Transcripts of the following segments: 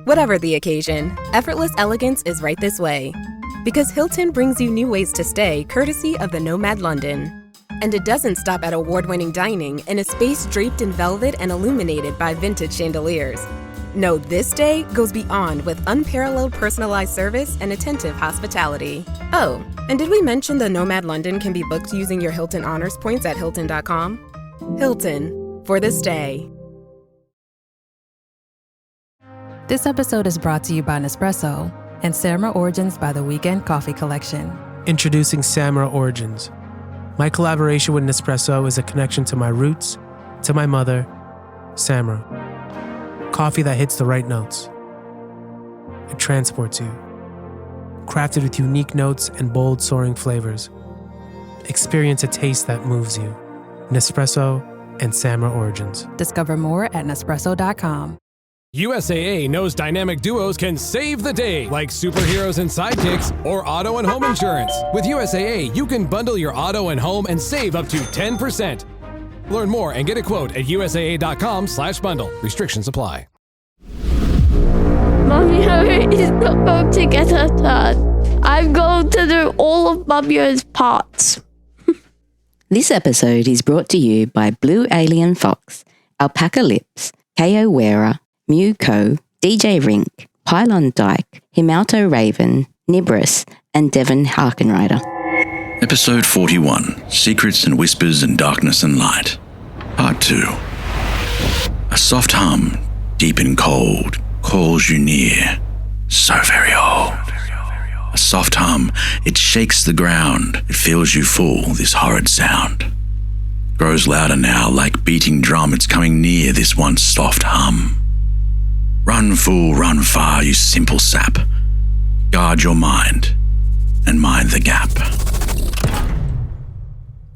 Whatever the occasion, effortless elegance is right this way. Because Hilton brings you new ways to stay courtesy of the Nomad London. And it doesn't stop at award-winning dining in a space draped in velvet and illuminated by vintage chandeliers. No, this day goes beyond with unparalleled personalized service and attentive hospitality. Oh, and did we mention the Nomad London can be booked using your Hilton Honors points at Hilton.com? Hilton, for the stay. This episode is brought to you by Nespresso and Samra Origins by the Weekend Coffee Collection. Introducing Samra Origins. My collaboration with Nespresso is a connection to my roots, to my mother, Samra. Coffee that hits the right notes. It transports you. Crafted with unique notes and bold, soaring flavors. Experience a taste that moves you. Nespresso and Samra Origins. Discover more at Nespresso.com. USAA knows dynamic duos can save the day, like superheroes and sidekicks or auto and home insurance. With USAA, you can bundle your auto and home and save up to 10%. Learn more and get a quote at USAA.com/bundle. Restrictions apply. Mommy is not going to get her turn. I'm going to do all of Mummy's parts. This episode is brought to you by Blue Alien Fox, Alpaca Lips, KO Wearer, Mew Co, DJ Rink, Pylon Dyke, Himalto Raven, Nibris, and Devon Harkenrider. Episode 41, Secrets and Whispers and Darkness and Light. Part 2. A soft hum, deep and cold, calls you near, so very old. A soft hum, it shakes the ground, it fills you full, this horrid sound. Grows louder now, like beating drum, it's coming near, this once soft hum. Run, fool, run far, you simple sap. Guard your mind, and mind the gap.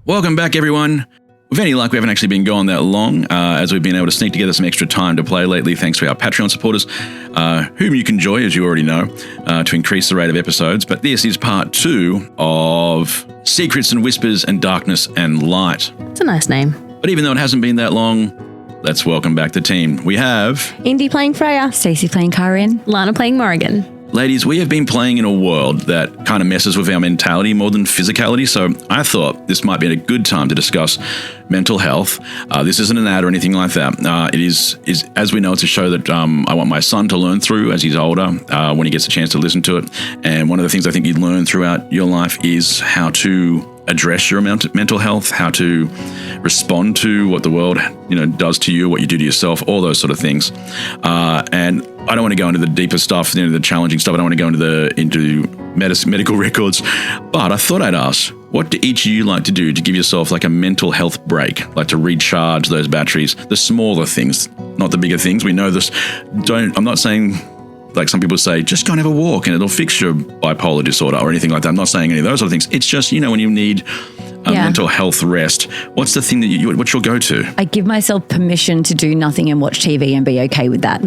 Welcome back, everyone. With any luck, we haven't actually been gone that long, as we've been able to sneak together some extra time to play lately, thanks to our Patreon supporters, whom you can join, as you already know, to increase the rate of episodes. But this is part 2 of Secrets and Whispers and Darkness and Light. It's a nice name. But even though it hasn't been that long, let's welcome back the team. We have Indy playing Freya. Stacey playing Kaa'Riin. Alana playing Morrigan. Ladies, we have been playing in a world that kind of messes with our mentality more than physicality, so I thought this might be a good time to discuss mental health. This isn't an ad or anything like that. It is as we know, it's a show that I want my son to learn through as he's older, when he gets a chance to listen to it. And one of the things I think you learn throughout your life is how to address your mental health, how to respond to what the world does to you, what you do to yourself, all those sort of things. And I don't want to go into the deeper stuff, the challenging stuff. I don't want to go into medical records. But I thought I'd ask, what do each of you like to do to give yourself like a mental health break, like to recharge those batteries, the smaller things, not the bigger things. We know this. I'm not saying, like some people say, just go and have a walk and it'll fix your bipolar disorder or anything like that. I'm not saying any of those sort of things. It's just, when you need a mental health rest, what's the thing that what's your go-to? I give myself permission to do nothing and watch TV and be okay with that.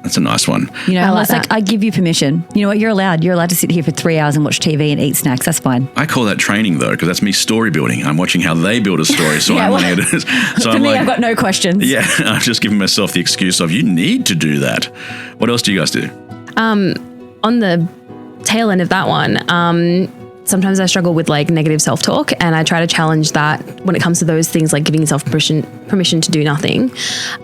That's a nice one. I give you permission. You know what? You're allowed to sit here for 3 hours and watch TV and eat snacks. That's fine. I call that training though, because that's me story building. I'm watching how they build a story. So I'm wanting it. So for me, I've got no questions. Yeah, I'm just giving myself the excuse of you need to do that. What else do you guys do? On the tail end of that one, sometimes I struggle with like negative self-talk, and I try to challenge that when it comes to those things like giving yourself permission to do nothing.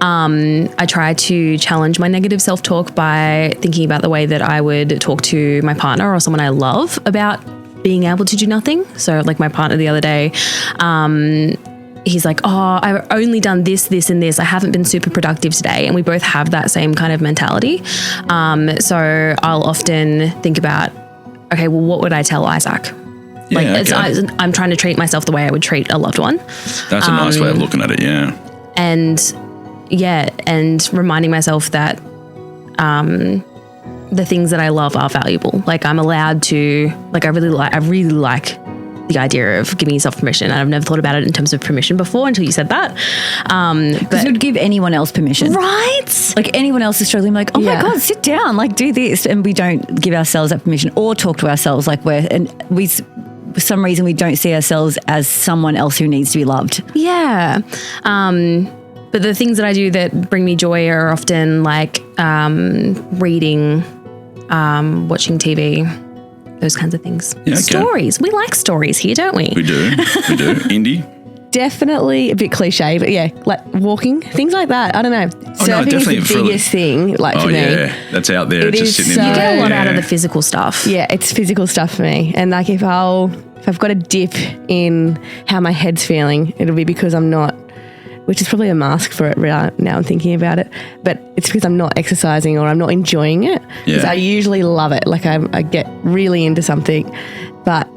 I try to challenge my negative self-talk by thinking about the way that I would talk to my partner or someone I love about being able to do nothing. So like my partner the other day, he's like, oh, I've only done this, and this. I haven't been super productive today. And we both have that same kind of mentality. So I'll often think about, okay, well, what would I tell Isaac? I'm trying to treat myself the way I would treat a loved one. That's a nice way of looking at it, yeah. And reminding myself that the things that I love are valuable. Like I'm allowed to, like I really like the idea of giving yourself permission. And I've never thought about it in terms of permission before until you said that. Because you would give anyone else permission. Right? Like anyone else is struggling, like, oh my God, sit down, like do this. And we don't give ourselves that permission or talk to ourselves like for some reason we don't see ourselves as someone else who needs to be loved. Yeah. But the things that I do that bring me joy are often like reading, watching TV, those kinds of things. Yeah, okay. Stories. We like stories here, don't we? We do. Indy? Definitely a bit cliche, but yeah, like walking, things like that. I don't know. Surfing is the biggest thing, like for me. Yeah, that's out there. It just is sitting in You the get a lot out of the physical stuff. Yeah, it's physical stuff for me. And like if I've got a dip in how my head's feeling, it'll be because I'm not, which is probably a mask for it right now I'm thinking about it, but it's because I'm not exercising or I'm not enjoying it. Because I usually love it. Like I get really into something, but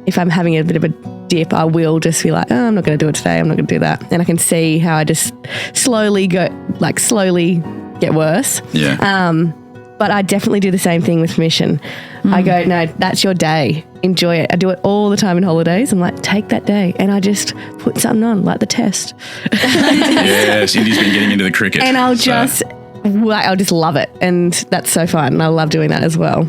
if I'm having a bit of a dip, I will just be like, oh, I'm not going to do it today. I'm not going to do that. And I can see how I just slowly get worse. Yeah. But I definitely do the same thing with permission. I go, no, that's your day. Enjoy it. I do it all the time in holidays. I'm like, take that day. And I just put something on, like the test. Yes, Indy's been getting into the cricket. And I'll just love it. And that's so fun. And I love doing that as well.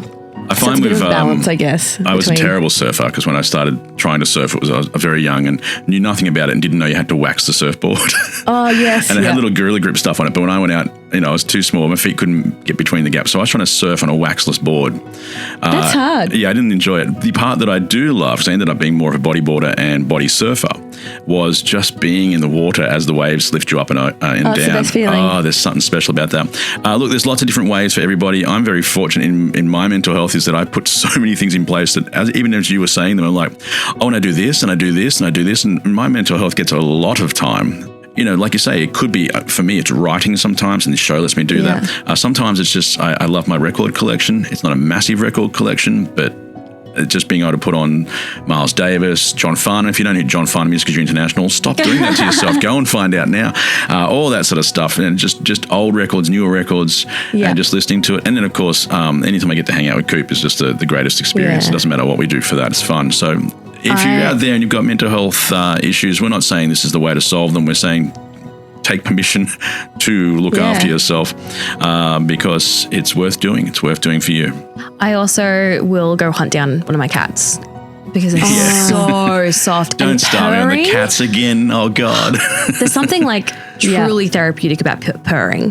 I find with balance, I guess. I was a terrible surfer because when I started trying to surf, I was very young and knew nothing about it and didn't know you had to wax the surfboard. Oh, yes. And it had little Gorilla Grip stuff on it. But when I went out, I was too small. My feet couldn't get between the gaps. So I was trying to surf on a waxless board. That's hard. Yeah, I didn't enjoy it. The part that I do love, because I ended up being more of a bodyboarder and body surfer, was just being in the water as the waves lift you up and down. It's the best feeling. Oh, there's something special about that. Look, there's lots of different ways for everybody. I'm very fortunate in my mental health is that I put so many things in place that even as you were saying them, I'm like, oh, and I do this and I do this and I do this. And my mental health gets a lot of time. Like you say, it could be, for me, it's writing sometimes, and this show lets me do that. Sometimes it's just, I love my record collection. It's not a massive record collection, but just being able to put on Miles Davis, John Farnham. If you don't know who John Farnham is because you're international, stop doing that to yourself. Go and find out now. All that sort of stuff. And just old records, newer records, and just listening to it. And then, of course, anytime I get to hang out with Coop is just the greatest experience. Yeah. It doesn't matter what we do for that. It's fun. So if you're out there and you've got mental health issues, we're not saying this is the way to solve them. We're saying take permission to look after yourself because it's worth doing. It's worth doing for you. I also will go hunt down one of my cats because it's so soft. Don't and start me on the purring. cats again. Oh, God. There's something like truly therapeutic about purring.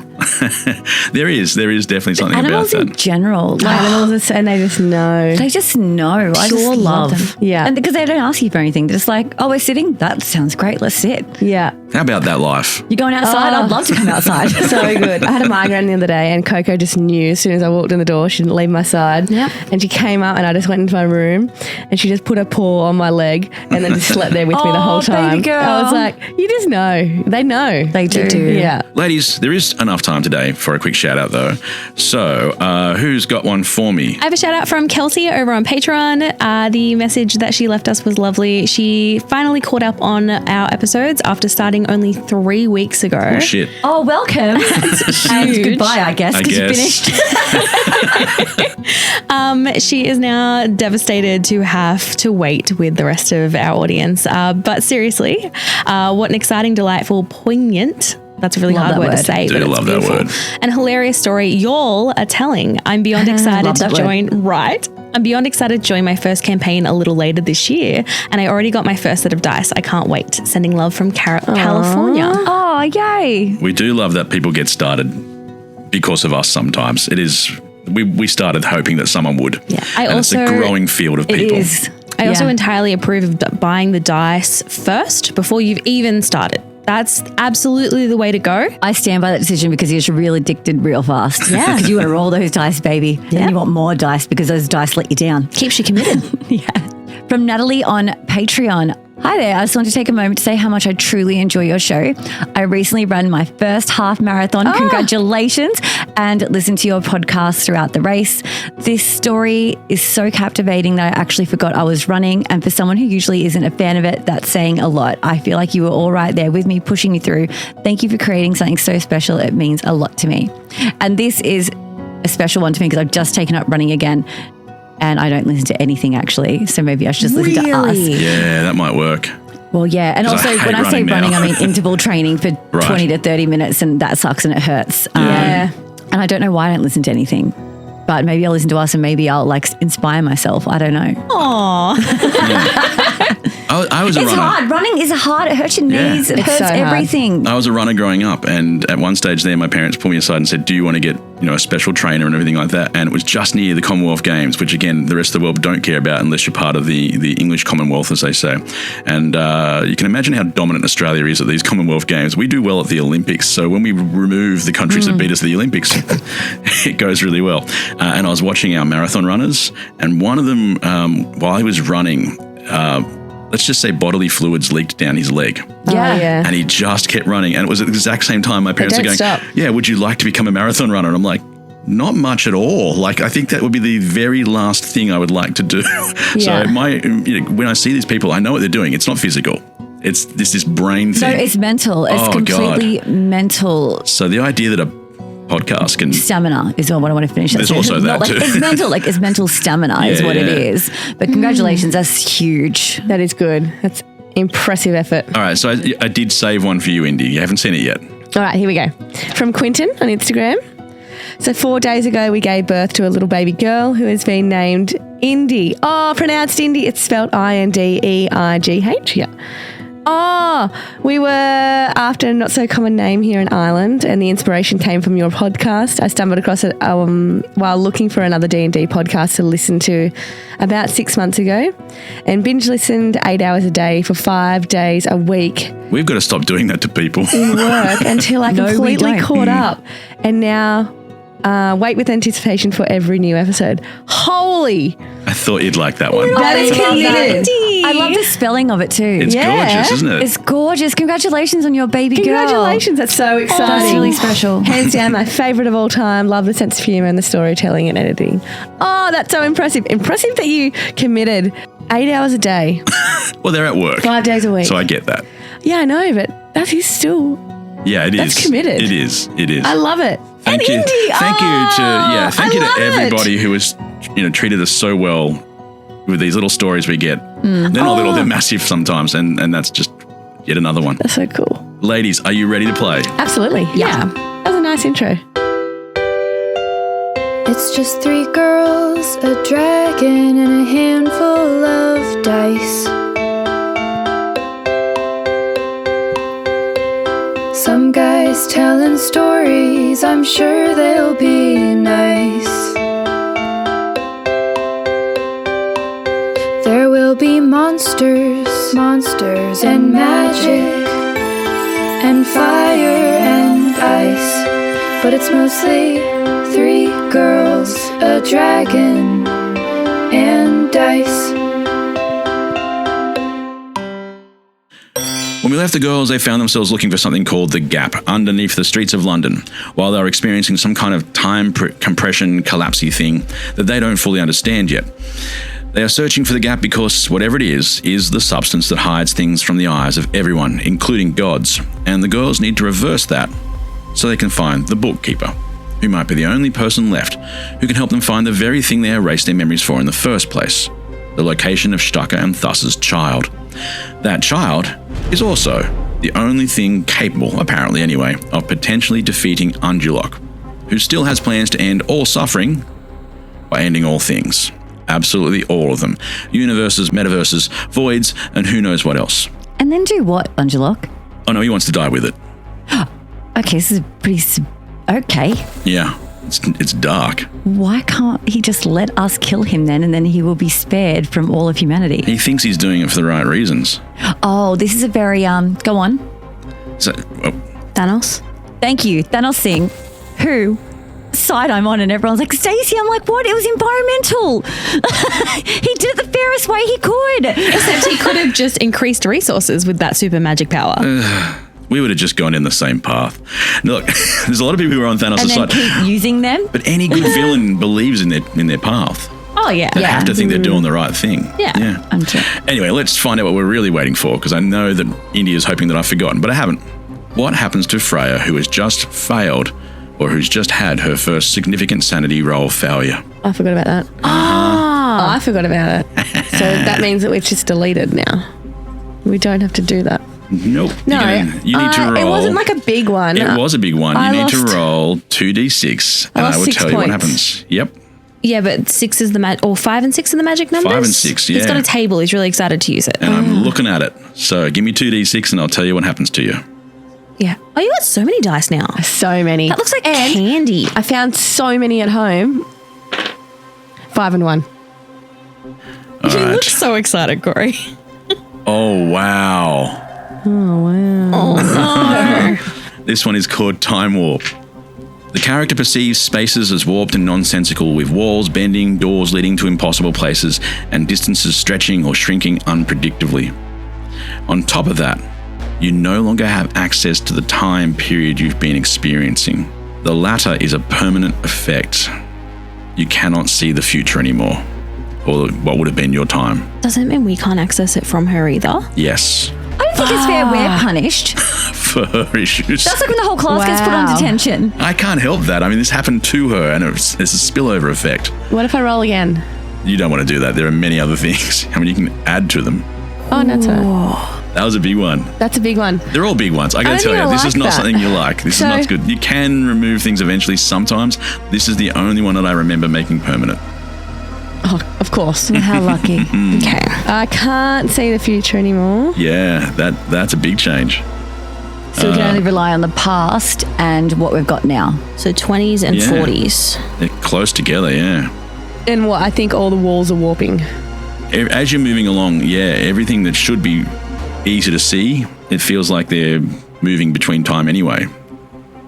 There is definitely something Animals about in that. general, like, Animals, and they just know. they just know. I Pure just love love. them. Yeah. And because they don't ask you for anything. They're just like, oh, we're sitting? That sounds great. Let's sit. Yeah. How about that life? You're going outside? I'd love to come outside. So good. I had a migraine the other day and Coco just knew as soon as I walked in the door, she didn't leave my side. Yep. And she came up and I just went into my room and she just put her paw on my leg and then just slept there with me the whole time. baby girl. I was like, you just know. They know. They do. Yeah. Ladies, there is enough time today for a quick shout out though. So who's got one for me? I have a shout out from Kelsey over on Patreon. The message that she left us was lovely. She finally caught up on our episodes after starting only 3 weeks ago. Oh, shit. Oh, welcome. And goodbye, I guess, because you finished. She is now devastated to have to wait with the rest of our audience. But seriously, what an exciting, delightful, poignant, that's a really hard word to say, but it's love that beautiful, word. and hilarious story y'all are telling. I'm beyond excited Love to that join. Right. I'm beyond excited to join my first campaign a little later this year, and I already got my first set of dice. I can't wait. Sending love from California. Oh, yay. We do love that people get started because of us sometimes. It is, we started hoping that someone would. Yeah. It's a growing field of people. It is. I also entirely approve of buying the dice first before you've even started. That's absolutely the way to go. I stand by that decision because you're just real addicted real fast. Yeah. Because you want to roll those dice, baby. Yeah. And you want more dice because those dice let you down. Keeps you committed. Yeah. From Natalie on Patreon. Hi there. I just want to take a moment to say how much I truly enjoy your show. I recently ran my first half marathon. Congratulations. And listened to your podcast throughout the race. This story is so captivating that I actually forgot I was running. And for someone who usually isn't a fan of it, that's saying a lot. I feel like you were all right there with me, pushing me through. Thank you for creating something so special. It means a lot to me. And this is a special one to me because I've just taken up running again. And I don't listen to anything actually. So maybe I should just listen to us. Yeah, that might work. Well, yeah. And 'Cause I also hate when I say running running, now. I mean interval training for 20 to 30 minutes and that sucks and it hurts. Yeah. And I don't know why I don't listen to anything. But maybe I'll listen to us and maybe I'll like inspire myself. I don't know. I was a It's runner. hard. Running is hard. It hurts your Yeah. knees. It It's hurts so hard. everything. I was a runner growing up, and at one stage there, my parents pulled me aside and said, "Do you want to get a special trainer and everything like that. And it was just near the Commonwealth Games, which again, the rest of the world don't care about unless you're part of the English Commonwealth, as they say. And you can imagine how dominant Australia is at these Commonwealth Games. We do well at the Olympics. So when we remove the countries that beat us at the Olympics, it goes really well. And I was watching our marathon runners, and one of them, while he was running, let's just say bodily fluids leaked down his leg. Yeah. And he just kept running. And it was at the exact same time my parents were going, stop. yeah, would you like to become a marathon runner? And I'm like, not much at all. Like, I think that would be the very last thing I would like to do. So when I see these people, I know what they're doing. It's not physical. It's this brain thing. No, it's mental. It's completely mental. So the idea that a podcast can... Stamina is what I want to finish. There's also that too. It's mental, it's mental stamina is what it is. But congratulations, that's huge. That is good. That's impressive effort. All right, so I did save one for you, Indy. You haven't seen it yet. All right, here we go. From Quinton on Instagram. So 4 days ago, we gave birth to a little baby girl who has been named Indy. Oh, pronounced Indy. It's spelled Indeigh. Yeah. Oh, we were after a not so common name here in Ireland, and the inspiration came from your podcast. I stumbled across it while looking for another D&D podcast to listen to about 6 months ago, and binge listened 8 hours a day for 5 days a week. We've got to stop doing that to people. In work until I completely caught up, and now wait with anticipation for every new episode. Holy! I thought you'd like that one. That is committed. I love the spelling of it too. It's gorgeous, isn't it? It's gorgeous. Congratulations on your baby girl. Congratulations. That's so exciting. That's really special. Hands down, my favourite of all time. Love the sense of humour and the storytelling and editing. Oh, that's so impressive. Impressive that you committed 8 hours a day. Well, they're at work. 5 days a week. So I get that. Yeah, I know, but that is still... Yeah, it is. That's committed. It is. I love it. Thank you. Indy, Thank you to everybody it. who has, treated us so well with these little stories we get. They're not little, they're massive sometimes, and that's just yet another one. That's so cool. Ladies, are you ready to play? Absolutely. Yeah. That was a nice intro. It's just 3 girls, a dragon, and a handful of dice. Some guys telling stories, I'm sure they'll be nice. There will be monsters and magic and fire and ice. But it's mostly 3 girls, a dragon, and dice. When we left the girls, they found themselves looking for something called the Gap underneath the streets of London, while they were experiencing some kind of time compression collapsey thing that they don't fully understand yet. They are searching for the Gap because whatever it is the substance that hides things from the eyes of everyone, including gods, and the girls need to reverse that so they can find the bookkeeper, who might be the only person left who can help them find the very thing they erased their memories for in the first place, the location of Stucker and Thus's child. That child is also the only thing capable, apparently anyway, of potentially defeating Undulok, who still has plans to end all suffering by ending all things. Absolutely all of them. Universes, metaverses, voids, and who knows what else. And then do what, Undulok? Oh no, he wants to die with it. Okay, this is pretty... Okay. Yeah, it's dark. Why can't he just let us kill him then, and then he will be spared from all of humanity? He thinks he's doing it for the right reasons. Oh, this is a very... Go on. So, Thanos? Thank you. Thanos Singh, who... side I'm on, and everyone's like, Stacey, I'm like, what? It was environmental. He did it the fairest way he could. Except he could have just increased resources with that super magic power. We would have just gone in the same path. Look, there's a lot of people who are on Thanos' side. And then keep using them. But any good villain believes in their path. Oh, yeah. They have to think they're doing the right thing. Yeah. Anyway, let's find out what we're really waiting for, because I know that Indy is hoping that I've forgotten, but I haven't. What happens to Freya, who has just failed, or who's just had her first significant sanity roll failure? I forgot about that. Oh, I forgot about it. So that means that we've just deleted now. We don't have to do that. Nope. No. You need to roll. It wasn't like a big one. It was a big one. You need to roll 2d6, and I will tell you what happens. Yep. Yeah, but 6 is the or 5 and 6 are the magic numbers? 5 and 6, yeah. He's got a table. He's really excited to use it. And I'm looking at it. So give me 2d6 and I'll tell you what happens to you. Yeah. Oh, you got so many dice now. So many. That looks like And candy. I found so many at home. 5 and 1. All You right. look so excited, Cory. Oh, wow. This one is called Time Warp. The character perceives spaces as warped and nonsensical, with walls bending, doors leading to impossible places, and distances stretching or shrinking unpredictably. On top of that, you no longer have access to the time period you've been experiencing. The latter is a permanent effect. You cannot see the future anymore, or what would have been your time. Doesn't it mean we can't access it from her either? Yes, I don't think it's fair we're punished. for her issues. That's like when the whole class gets put on detention. I can't help that. I mean, this happened to her, and it's a spillover effect. What if I roll again? You don't want to do that. There are many other things. I mean, you can add to them. Oh, no, it's That was a big one. That's a big one. They're all big ones. I gotta don't tell think you, I this like is not that. something you like. This is not good. You can remove things eventually sometimes. This is the only one that I remember making permanent. Oh, of course. How lucky. Okay. I can't see the future anymore. Yeah, that's a big change. So we can only rely on the past and what we've got now. So 20s and Yeah. 40s. They're close together, yeah. And what? I think all the walls are warping. As you're moving along, everything that should be easy to see, it feels like they're moving between time anyway.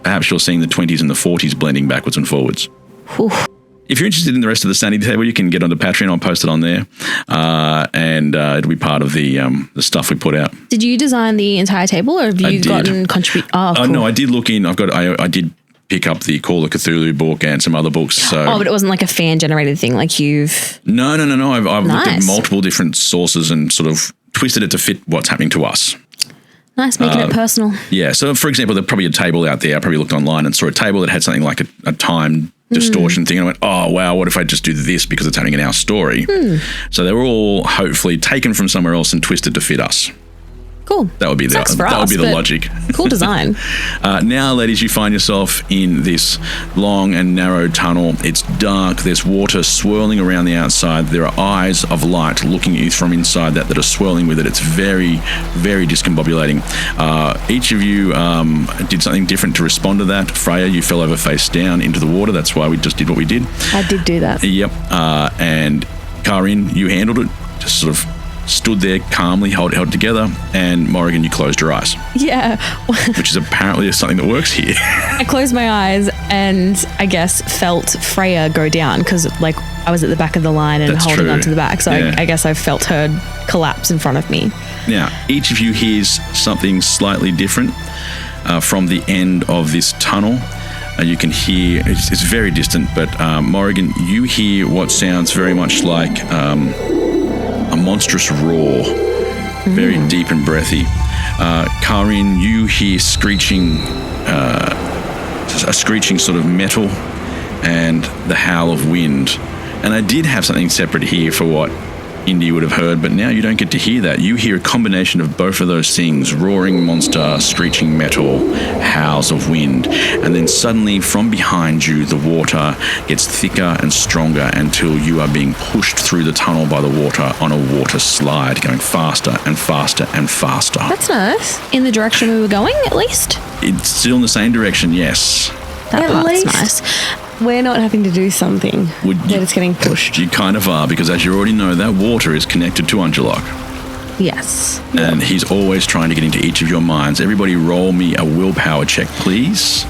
Perhaps you're seeing the 20s and the 40s blending backwards and forwards. Whew. If you're interested in the rest of the sanity table, you can get onto Patreon. I'll post it on there, and it'll be part of the stuff we put out. Did you design the entire table, or have I you did. gotten contribute? Oh, cool. No, I did look in. I did pick up the Call of Cthulhu book and some other books. So Oh, but it wasn't like a fan generated thing, like you've. no. I've looked at Nice. multiple different sources and sort of twisted it to fit what's happening to us. Nice, making it personal. Yeah. So, for example, there's probably a table out there. I probably looked online and saw a table that had something like a time distortion thing. And I went, oh, wow, what if I just do this because it's happening in our story? So they were all hopefully taken from somewhere else and twisted to fit us. Cool. That would be Sucks for that would us, be the but logic. Cool design. Now, ladies, you find yourself in this long and narrow tunnel. It's dark. There's water swirling around the outside. There are eyes of light looking at you from inside that are swirling with it. It's very, very discombobulating. Each of you did something different to respond to that. Freya, you fell over face down into the water. That's why we just did what we did. I did do that. Yep. And Kaa'Riin, you handled it. Just sort of stood there calmly, held together, and Morrigan, you closed your eyes, Yeah. which is apparently something that works here. I closed my eyes and I guess felt Freya go down because like I was at the back of the line and That's holding true. onto the back. So Yeah. I guess I felt her collapse in front of me. Now, each of you hears something slightly different from the end of this tunnel. You can hear, it's very distant, but Morrigan, you hear what sounds very much like a monstrous roar, very deep and breathy. Kaa'Riin, you hear screeching, a screeching sort of metal and the howl of wind. And I did have something separate here for what Indy would have heard, but now you don't get to hear that. You hear a combination of both of those things: roaring monster, screeching metal, howls of wind. And then suddenly from behind you, the water gets thicker and stronger until you are being pushed through the tunnel by the water on a water slide, going faster and faster and faster. That's nice. In the direction we were going, at least. It's still in the same direction, yes. That At part's least. nice. We're not having to do something. That it's getting pushed. You kind of are, because as you already know, that water is connected to Angelok. Yes. And he's always trying to get into each of your minds. Everybody roll me a willpower check, please.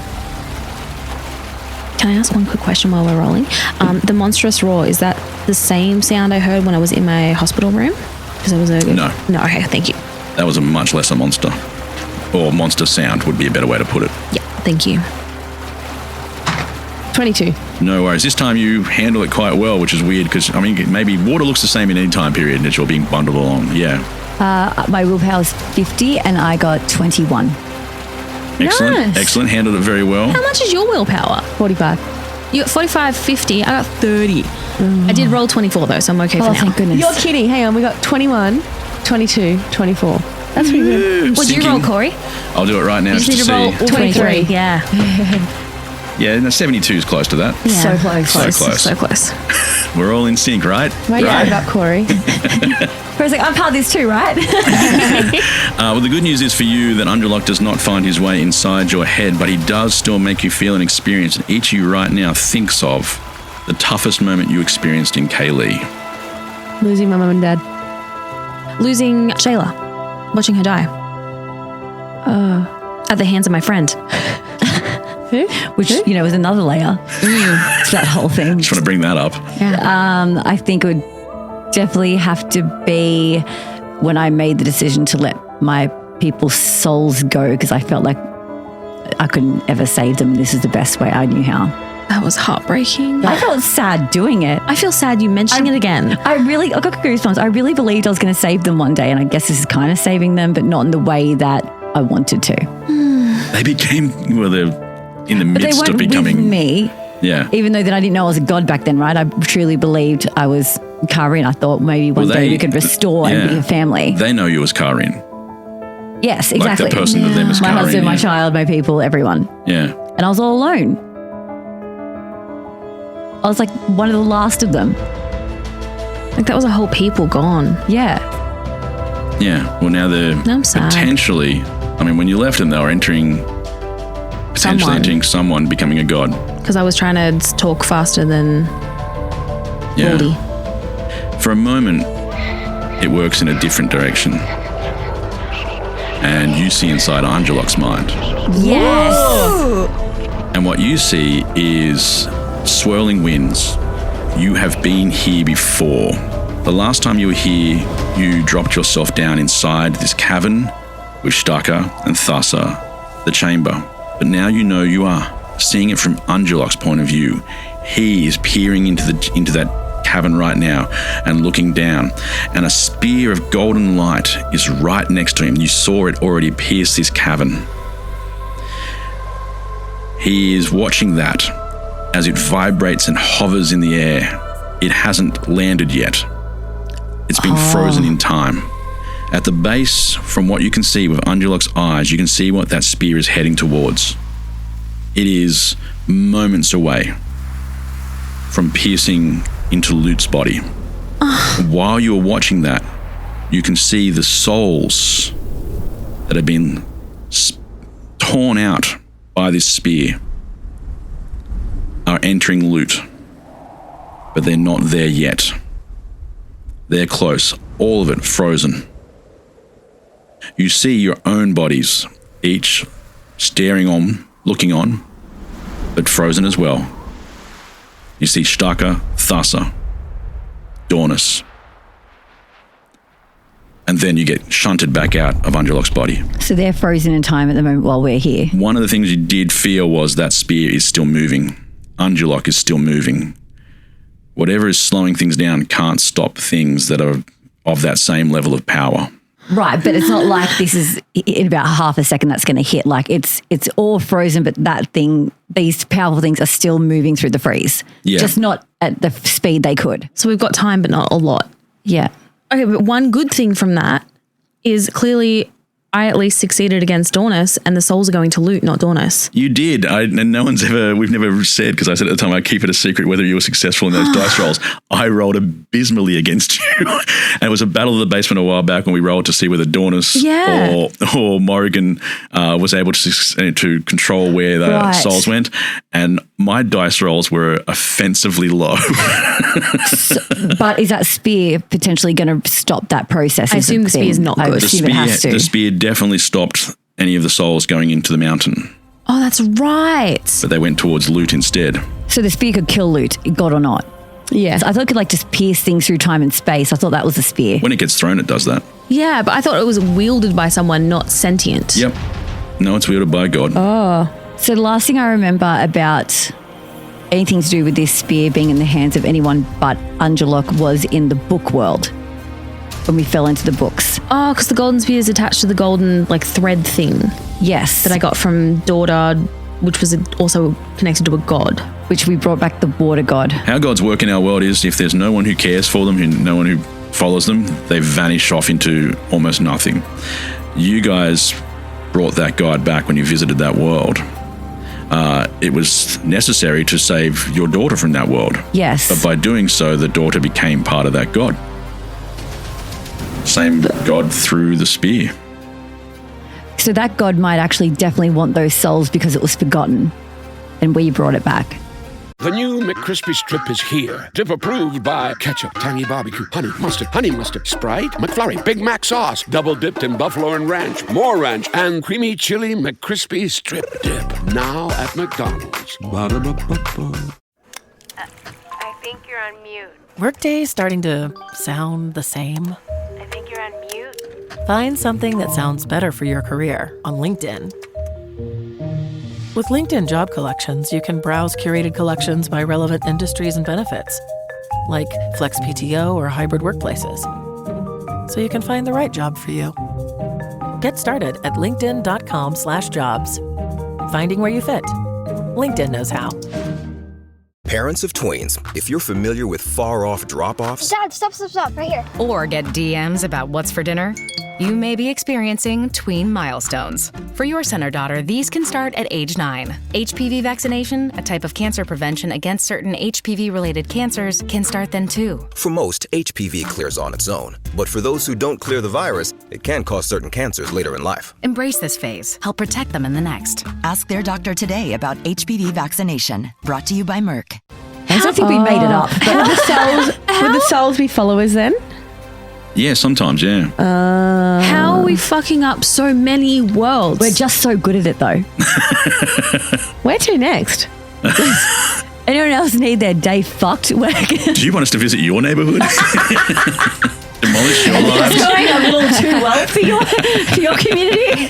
Can I ask one quick question while we're rolling? The monstrous roar, is that the same sound I heard when I was in my hospital room? Because it was a... No. No, okay, thank you. That was a much lesser monster. Or monster sound would be a better way to put it. Yeah, thank you. 22. No worries. This time you handle it quite well, which is weird because, I mean, maybe water looks the same in any time period as you're being bundled along. Yeah. My willpower is 50 and I got 21. Excellent. Nice. Excellent. Handled it very well. How much is your willpower? 45. You got 45, 50. I got 30. I did roll 24 though, so I'm okay for Oh, now. thank goodness. You're kidding. Hang on. We got 21, 22, 24. That's pretty good. What did you roll, Cory? I'll do it right now You just need just to to roll see. 23. 23. Yeah. Yeah, no, 72 is close to that. So close. So close. We're all in sync, right? Why right. you up, Cory? Whereas like, I'm part of this too, right? Well, the good news is for you that Ungerlock does not find his way inside your head, but he does still make you feel an experience. And each of you right now thinks of the toughest moment you experienced in Kaa'Riin. Losing my mum and dad. Losing Shayla. Watching her die. At the hands of my friend. Who? Which, you know, was another layer to that whole thing. Just want to bring that up. I think it would definitely have to be when I made the decision to let my people's souls go because I felt like I couldn't ever save them. This is the best way I knew how. That was heartbreaking. I felt sad doing it. I feel sad you mentioning it again. I got goosebumps. I really believed I was going to save them one day, and I guess this is kind of saving them, but not in the way that I wanted to. They became, well, they're in the But midst they of weren't becoming. with me. Yeah. Even though that I didn't know I was a god back then, right? I truly believed I was Kaa'Riin. I thought maybe one day we could restore and be a family. They know you as Kaa'Riin. Yes, exactly. Like the person to them is my Kaa'Riin. husband, my child, my people, everyone. Yeah. And I was all alone. I was like one of the last of them. Like that was a whole people gone. Yeah. Yeah. Well, now they're I'm sad. potentially, I mean, when you left them, they were potentially entering someone becoming a god. Because I was trying to talk faster than Yeah. Goldie. For a moment, it works in a different direction. And you see inside Angelock's mind. Yes. And what you see is swirling winds. You have been here before. The last time you were here, you dropped yourself down inside this cavern with Stacey and Thassa, the chamber. But now you know you are seeing it from Angelock's point of view. He is peering into that cavern right now and looking down, and a spear of golden light is right next to him. You saw it already pierce this cavern. He is watching that as it vibrates and hovers in the air. It hasn't landed yet. It's been frozen in time. At the base, from what you can see with Angelock's eyes, you can see what that spear is heading towards. It is moments away from piercing into Lute's body. While you are watching that, you can see the souls that have been torn out by this spear are entering Lute, but they're not there yet. They're close, all of it frozen. You see your own bodies, each staring on, looking on, but frozen as well. You see Stacey, Thassa, Dornus. And then you get shunted back out of Angelock's body. So they're frozen in time at the moment while we're here. One of the things you did feel was that spear is still moving. Angelock is still moving. Whatever is slowing things down can't stop things that are of that same level of power. Right, but it's not like this is in about half a second that's going to hit. Like it's all frozen, but that thing, these powerful things are still moving through the freeze. Yeah. Just not at the speed they could. So we've got time, but not a lot. Yeah. Okay, but one good thing from that is clearly I at least succeeded against Dornus, and the souls are going to Lute, not Dornus. You did. And no one's we've never said, because I said at the time I keep it a secret whether you were successful in those dice rolls. I rolled abysmally against you. And it was a battle of the basement a while back when we rolled to see whether Dornus or Morrigan was able to control where the souls went. And my dice rolls were offensively low. But is that spear potentially going to stop that process? I assume the spear is not good. I assume it has to. The spear definitely stopped any of the souls going into the mountain. Oh, that's right. But they went towards Lute instead. So the spear could kill Lute, God or not. Yeah. So I thought it could like just pierce things through time and space. I thought that was the spear. When it gets thrown, it does that. Yeah, but I thought it was wielded by someone not sentient. Yep. No, it's wielded by God. So the last thing I remember about anything to do with this spear being in the hands of anyone but Angelock was in the book world, when we fell into the books. Oh, because the golden spear is attached to the golden like thread thing Yes. that I got from Daughter, which was also connected to a god. which we brought back the water god. How God's work in our world is if there's no one who cares for them, no one who follows them, they vanish off into almost nothing. You guys brought that God back when you visited that world. it was necessary to save your daughter from that world. Yes. But by doing so, the daughter became part of that god. Same god through the spear. So that god might actually definitely want those souls because it was forgotten, and we brought it back. The new McCrispy Strip is here. Dip approved by ketchup, tangy barbecue, honey mustard, Sprite, McFlurry, Big Mac sauce, double dipped in buffalo and ranch, more ranch, and creamy chili McCrispy Strip Dip. Now at McDonald's. Ba-da-ba-ba-ba. I think you're on mute. Workday's starting to sound the same. I think you're on mute. Find something that sounds better for your career on LinkedIn. With LinkedIn Job Collections, you can browse curated collections by relevant industries and benefits, like flex PTO or hybrid workplaces, so you can find the right job for you. Get started at linkedin.com/jobs. Finding where you fit. LinkedIn knows how. Parents of tweens, if you're familiar with far-off drop-offs... Dad, stop, right here. Or get DMs about what's for dinner, you may be experiencing tween milestones. For your son or daughter, these can start at age 9. HPV vaccination, a type of cancer prevention against certain HPV-related cancers, can start then too. For most, HPV clears on its own. But for those who don't clear the virus, it can cause certain cancers later in life. Embrace this phase. Help protect them in the next. Ask their doctor today about HPV vaccination. Brought to you by Merck. I don't think we made it up. Would the souls be followers then? Yeah, sometimes, yeah. How are we fucking up so many worlds? We're just so good at it, though. Where to next? Anyone else need their day fucked? Do you want us to visit your neighborhood? Demolish your lives? It's going a little too well for your community.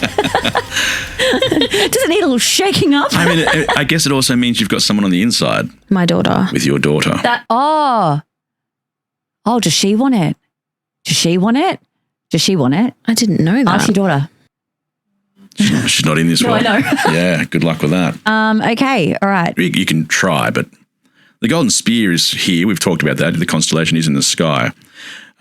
Does it need a little shaking up? I mean, I guess it also means you've got someone on the inside. My daughter. With your daughter. Oh, does she want it? Does she want it? I didn't know that. Ask your daughter. She's not in this world. I know. Yeah, good luck with that. Okay, all right. You can try, but the golden spear is here. We've talked about that. The constellation is in the sky.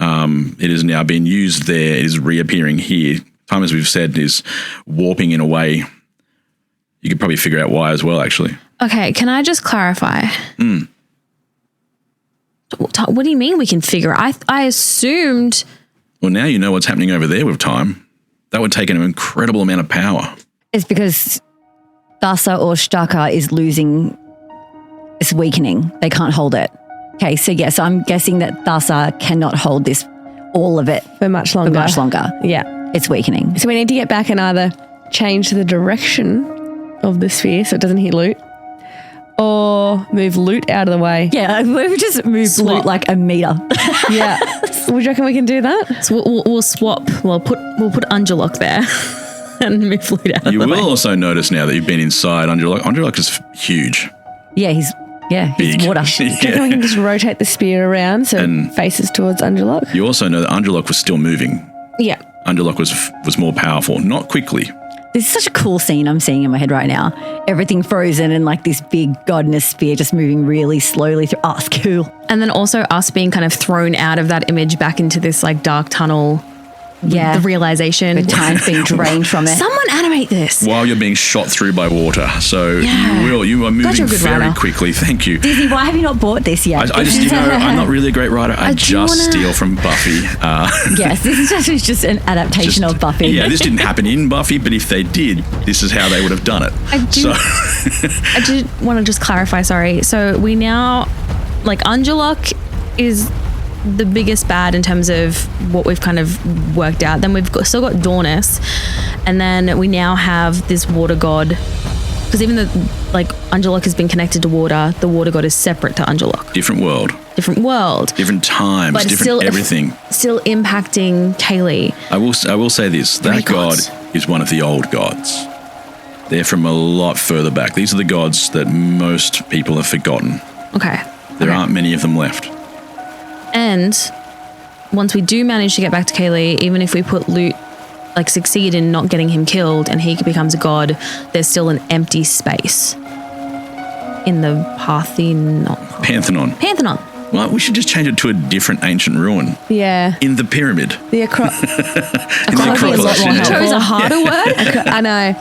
It has now been used there. It is reappearing here. Time, as we've said, is warping in a way. You could probably figure out why as well, actually. Okay, can I just clarify? What do you mean we can figure? I assumed... Well, now you know what's happening over there with time. That would take an incredible amount of power. It's because Thassa or Staka is losing, it's weakening. They can't hold it. Okay, so yes, I'm guessing that Thassa cannot hold this, all of it. For much longer. Yeah. It's weakening. So we need to get back and either change the direction of the sphere so it doesn't hit Loot, or move Loot out of the way. Yeah, we just move Loot like a meter. Yeah. Would you reckon we can do that? So we'll swap. We'll put Angelok there and move Loot out of You the way. will also notice now that you've been inside Angelok. Angelok is huge. Yeah, he's Big. water. Do you reckon we can just rotate the spear around so it faces towards Angelok? You also know that Angelok was still moving. Yeah. Angelok was more powerful, not quickly. This is such a cool scene I'm seeing in my head right now. Everything frozen and like this big god in a spear just moving really slowly through. Oh, it's cool. And then also us being kind of thrown out of that image back into this like dark tunnel. Yeah. The realization. The time's being drained from it. Someone animate this. While you're being shot through by water. So you are moving very quickly. Thank you. Disney, why have you not bought this yet? I just, I'm not really a great writer. I just steal from Buffy. Yes, this is just an adaptation of Buffy. Yeah, this didn't happen in Buffy, but if they did, this is how they would have done it. I did want to just clarify, sorry. So we now, like Angelok is the biggest bad in terms of what we've kind of worked out. Then we've still got Daunus, and then we now have this water god, because even though like Angelok has been connected to water, the water god is separate to Angelok. Different world. Different times, but different still, everything. Still impacting Kaylee. I will say this, that god is one of the old gods. They're from a lot further back. These are the gods that most people have forgotten. Okay. There aren't many of them left. And once we do manage to get back to Kaylee, even if we put Loot, like succeed in not getting him killed and he becomes a god, there's still an empty space in the Pantheon. Well, we should just change it to a different ancient ruin. Yeah. In the pyramid. The In the Acropolis. You chose a harder word? I know.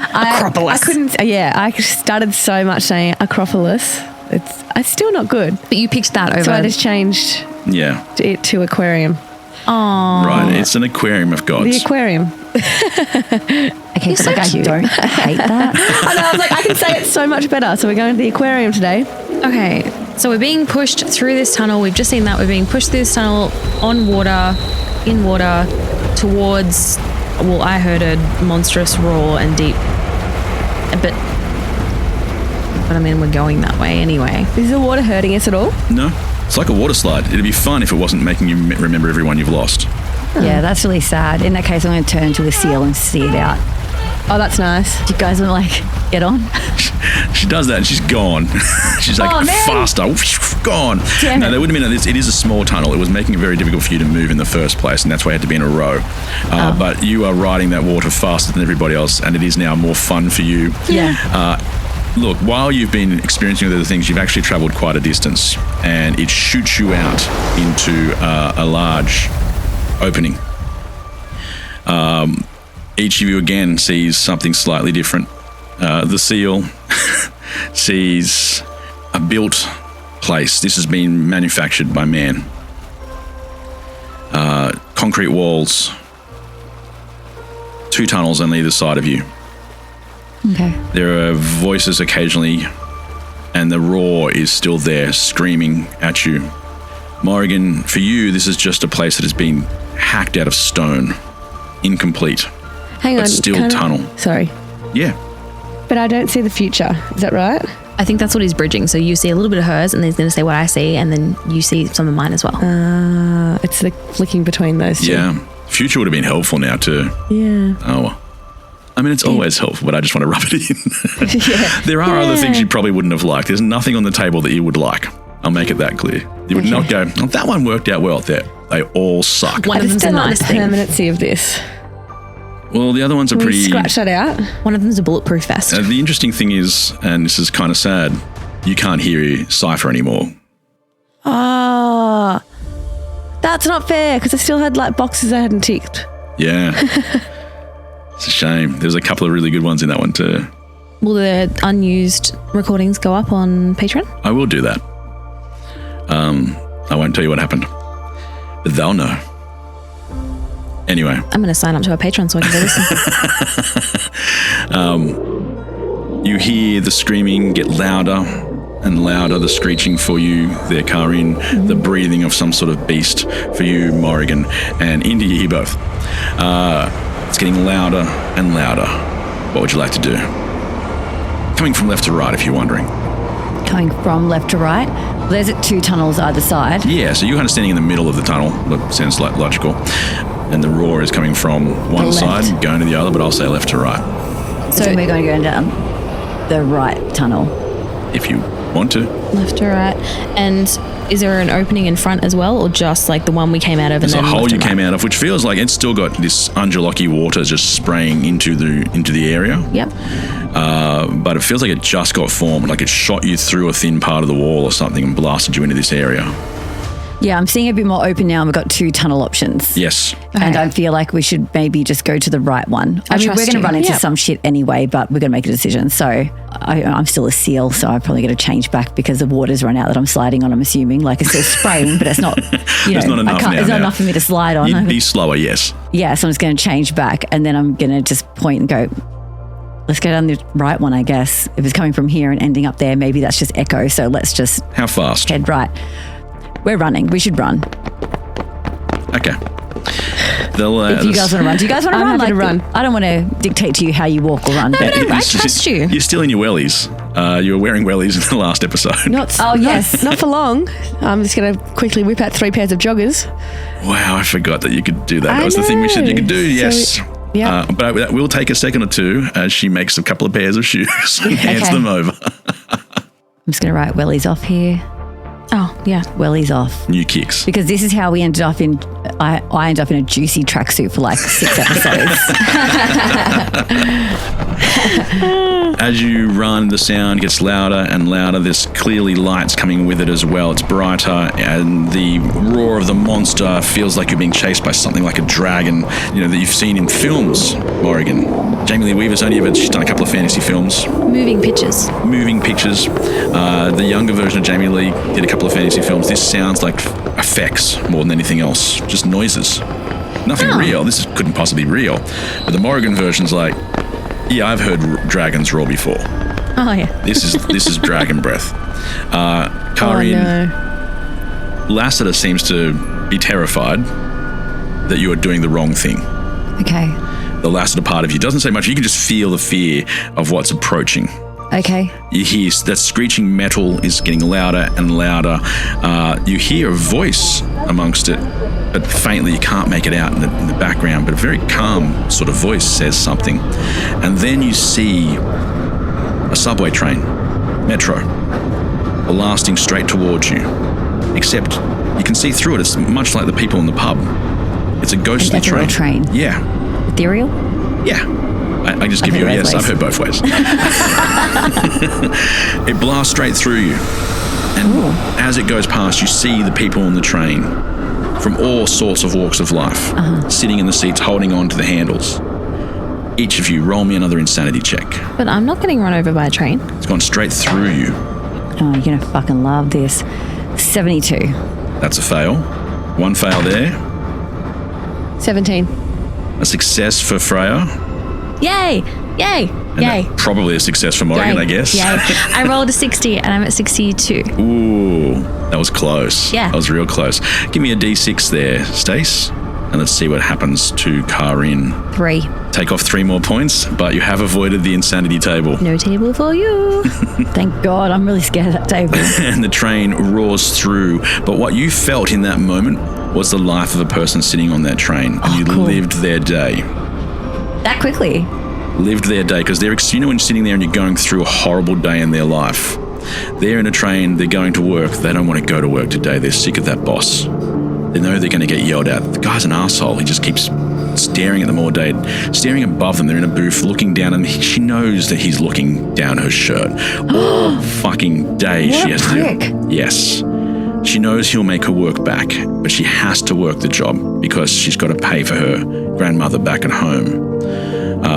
I couldn't. Yeah, I started so much saying Acropolis. It's still not good. But you picked that over. So I just changed it to aquarium. Oh, right. It's an aquarium of gods. The aquarium. Okay, so I don't hate that. I know. I was like, I can say it so much better. So we're going to the aquarium today. Okay, so we're being pushed through this tunnel. We've just seen that. We're being pushed through this tunnel on water, in water, towards. Well, I heard a monstrous roar and deep. But I mean, we're going that way anyway. Is the water hurting us at all? No. It's like a water slide. It'd be fun if it wasn't making you remember everyone you've lost. Yeah, that's really sad. In that case, I'm going to turn to a seal and see it out. Oh, that's nice. Do you guys want to get on? She does that and she's gone. She's like, faster, gone. Damn No, there wouldn't have been. It is a small tunnel. It was making it very difficult for you to move in the first place, and that's why you had to be in a row. But you are riding that water faster than everybody else, and it is now more fun for you. Yeah. Look, while you've been experiencing other things, you've actually travelled quite a distance, and it shoots you out into a large opening. Each of you again sees something slightly different. The seal sees a built place. This has been manufactured by man. Concrete walls, 2 tunnels on either side of you. Okay. There are voices occasionally, and the roar is still there, screaming at you. Morrigan, for you, this is just a place that has been hacked out of stone, incomplete. Hang on. But still tunnel. Sorry. Yeah. But I don't see the future. Is that right? I think that's what he's bridging. So you see a little bit of hers, and then he's going to say what I see, and then you see some of mine as well. It's the flicking between those two. Yeah. Future would have been helpful now too. Yeah. Oh. I mean, it's always helpful, but I just want to rub it in. There are other things you probably wouldn't have liked. There's nothing on the table that you would like. I'll make it that clear. You would not go, oh, that one worked out well. They all suck. One of them's a nice thing. Permanency of this. Well, the other ones are Can we pretty... scratch that out? One of them's a bulletproof vest. The interesting thing is, and this is kind of sad, you can't hear Cypher anymore. Ah, that's not fair because I still had like boxes I hadn't ticked. Yeah. It's a shame. There's a couple of really good ones in that one too. Will the unused recordings go up on Patreon? I will do that. I won't tell you what happened, but they'll know. Anyway. I'm going to sign up to our Patreon so I can go listen. You hear the screaming get louder and louder, the screeching for you there, Kaa'Riin, the breathing of some sort of beast for you, Morrigan, and Indy, you hear both. It's getting louder and louder. What would you like to do? Coming from left to right, if you're wondering. Coming from left to right? Well, there's 2 tunnels either side. Yeah, so you're kind of standing in the middle of the tunnel. That sounds like logical. And the roar is coming from one side, going to the other, but I'll say left to right. So we're going to go down the right tunnel. If you want to. Left to right. And is there an opening in front as well, or just like the one we came out of? There's and a then hole you came out of, which feels like it's still got this undulatory water just spraying into the area. Yep. But it feels like it just got formed, like it shot you through a thin part of the wall or something and blasted you into this area. Yeah, I'm seeing a bit more open now. We've got 2 tunnel options. Yes. And I feel like we should maybe just go to the right one. I mean, we're going to run into some shit anyway, but we're going to make a decision. So I'm still a seal, so I'm probably going to change back because the water's run out that I'm sliding on, I'm assuming. Like it's still spraying, but it's not, There's not enough now. There's not enough for me to slide on. You'd be slower, yes. Yeah, so I'm just going to change back and then I'm going to just point and go, let's go down the right one, I guess. If it's coming from here and ending up there, maybe that's just echo. So let's just... How fast? Head right. We're running. We should run. Okay. If you guys want to run. Do you guys want to run? I'm happy to run. I don't want to dictate to you how you walk or run. No, I trust you. You're still in your wellies. You were wearing wellies in the last episode. Not for long. I'm just going to quickly whip out 3 pairs of joggers. Wow, I forgot that you could do that. That was the thing we said you could do, yes. Yeah. But that will take a second or two as she makes a couple of pairs of shoes and hands them over. I'm just going to write wellies off here. Oh, yeah. Wellies off. New kicks. Because this is how we ended up in, I ended up in a juicy tracksuit for like 6 episodes. As you run, the sound gets louder and louder. There's clearly lights coming with it as well. It's brighter, and the roar of the monster feels like you're being chased by something like a dragon, that you've seen in films, Morrigan. Jamie Lee Weaver's she's done a couple of fantasy films. Moving pictures. The younger version of Jamie Lee did a couple of fantasy films. This sounds like effects more than anything else. Just noises. Nothing real. This couldn't possibly be real. But the Morrigan version's like, yeah, I've heard dragons roar before. Oh, yeah. This is dragon breath. Kaa'Riin. Lassiter seems to be terrified that you are doing the wrong thing. Okay. The Lassiter part of you doesn't say much. You can just feel the fear of what's approaching. Okay. You hear that screeching metal is getting louder and louder. You hear a voice amongst it, but faintly you can't make it out in the background, but a very calm sort of voice says something. And then you see a subway train, metro, blasting straight towards you. Except you can see through it. It's much like the people in the pub. It's a ghostly train. Yeah. Ethereal? Yeah. I just give you a yes. I've heard both ways. It blasts straight through you. And as it goes past, you see the people on the train from all sorts of walks of life, sitting in the seats, holding on to the handles. Each of you, roll me another insanity check. But I'm not getting run over by a train. It's gone straight through you. Oh, you're going to fucking love this. 72. That's a fail. One fail there. 17. A success for Freya. Yay! Yay! And Yay! Probably a success for Morrigan, Yay. I guess. Yay! I rolled a 60 and I'm at 62. Ooh, that was close. Yeah. That was real close. Give me a D6 there, Stace. And let's see what happens to Kaa'Riin. 3. Take off 3 more points, but you have avoided the insanity table. No table for you. Thank God, I'm really scared of that table. And the train roars through. But what you felt in that moment was the life of a person sitting on that train. And you lived their day. That quickly? Lived their day, because they're, when you're sitting there and you're going through a horrible day in their life, they're in a train, they're going to work, they don't want to go to work today, they're sick of that boss. They know they're going to get yelled at. The guy's an asshole. He just keeps staring at them all day, staring above them. They're in a booth looking down, and she knows that he's looking down her shirt all fucking day. What she has prick. to. Yes. She knows he'll make her work back, but she has to work the job because she's got to pay for her grandmother back at home,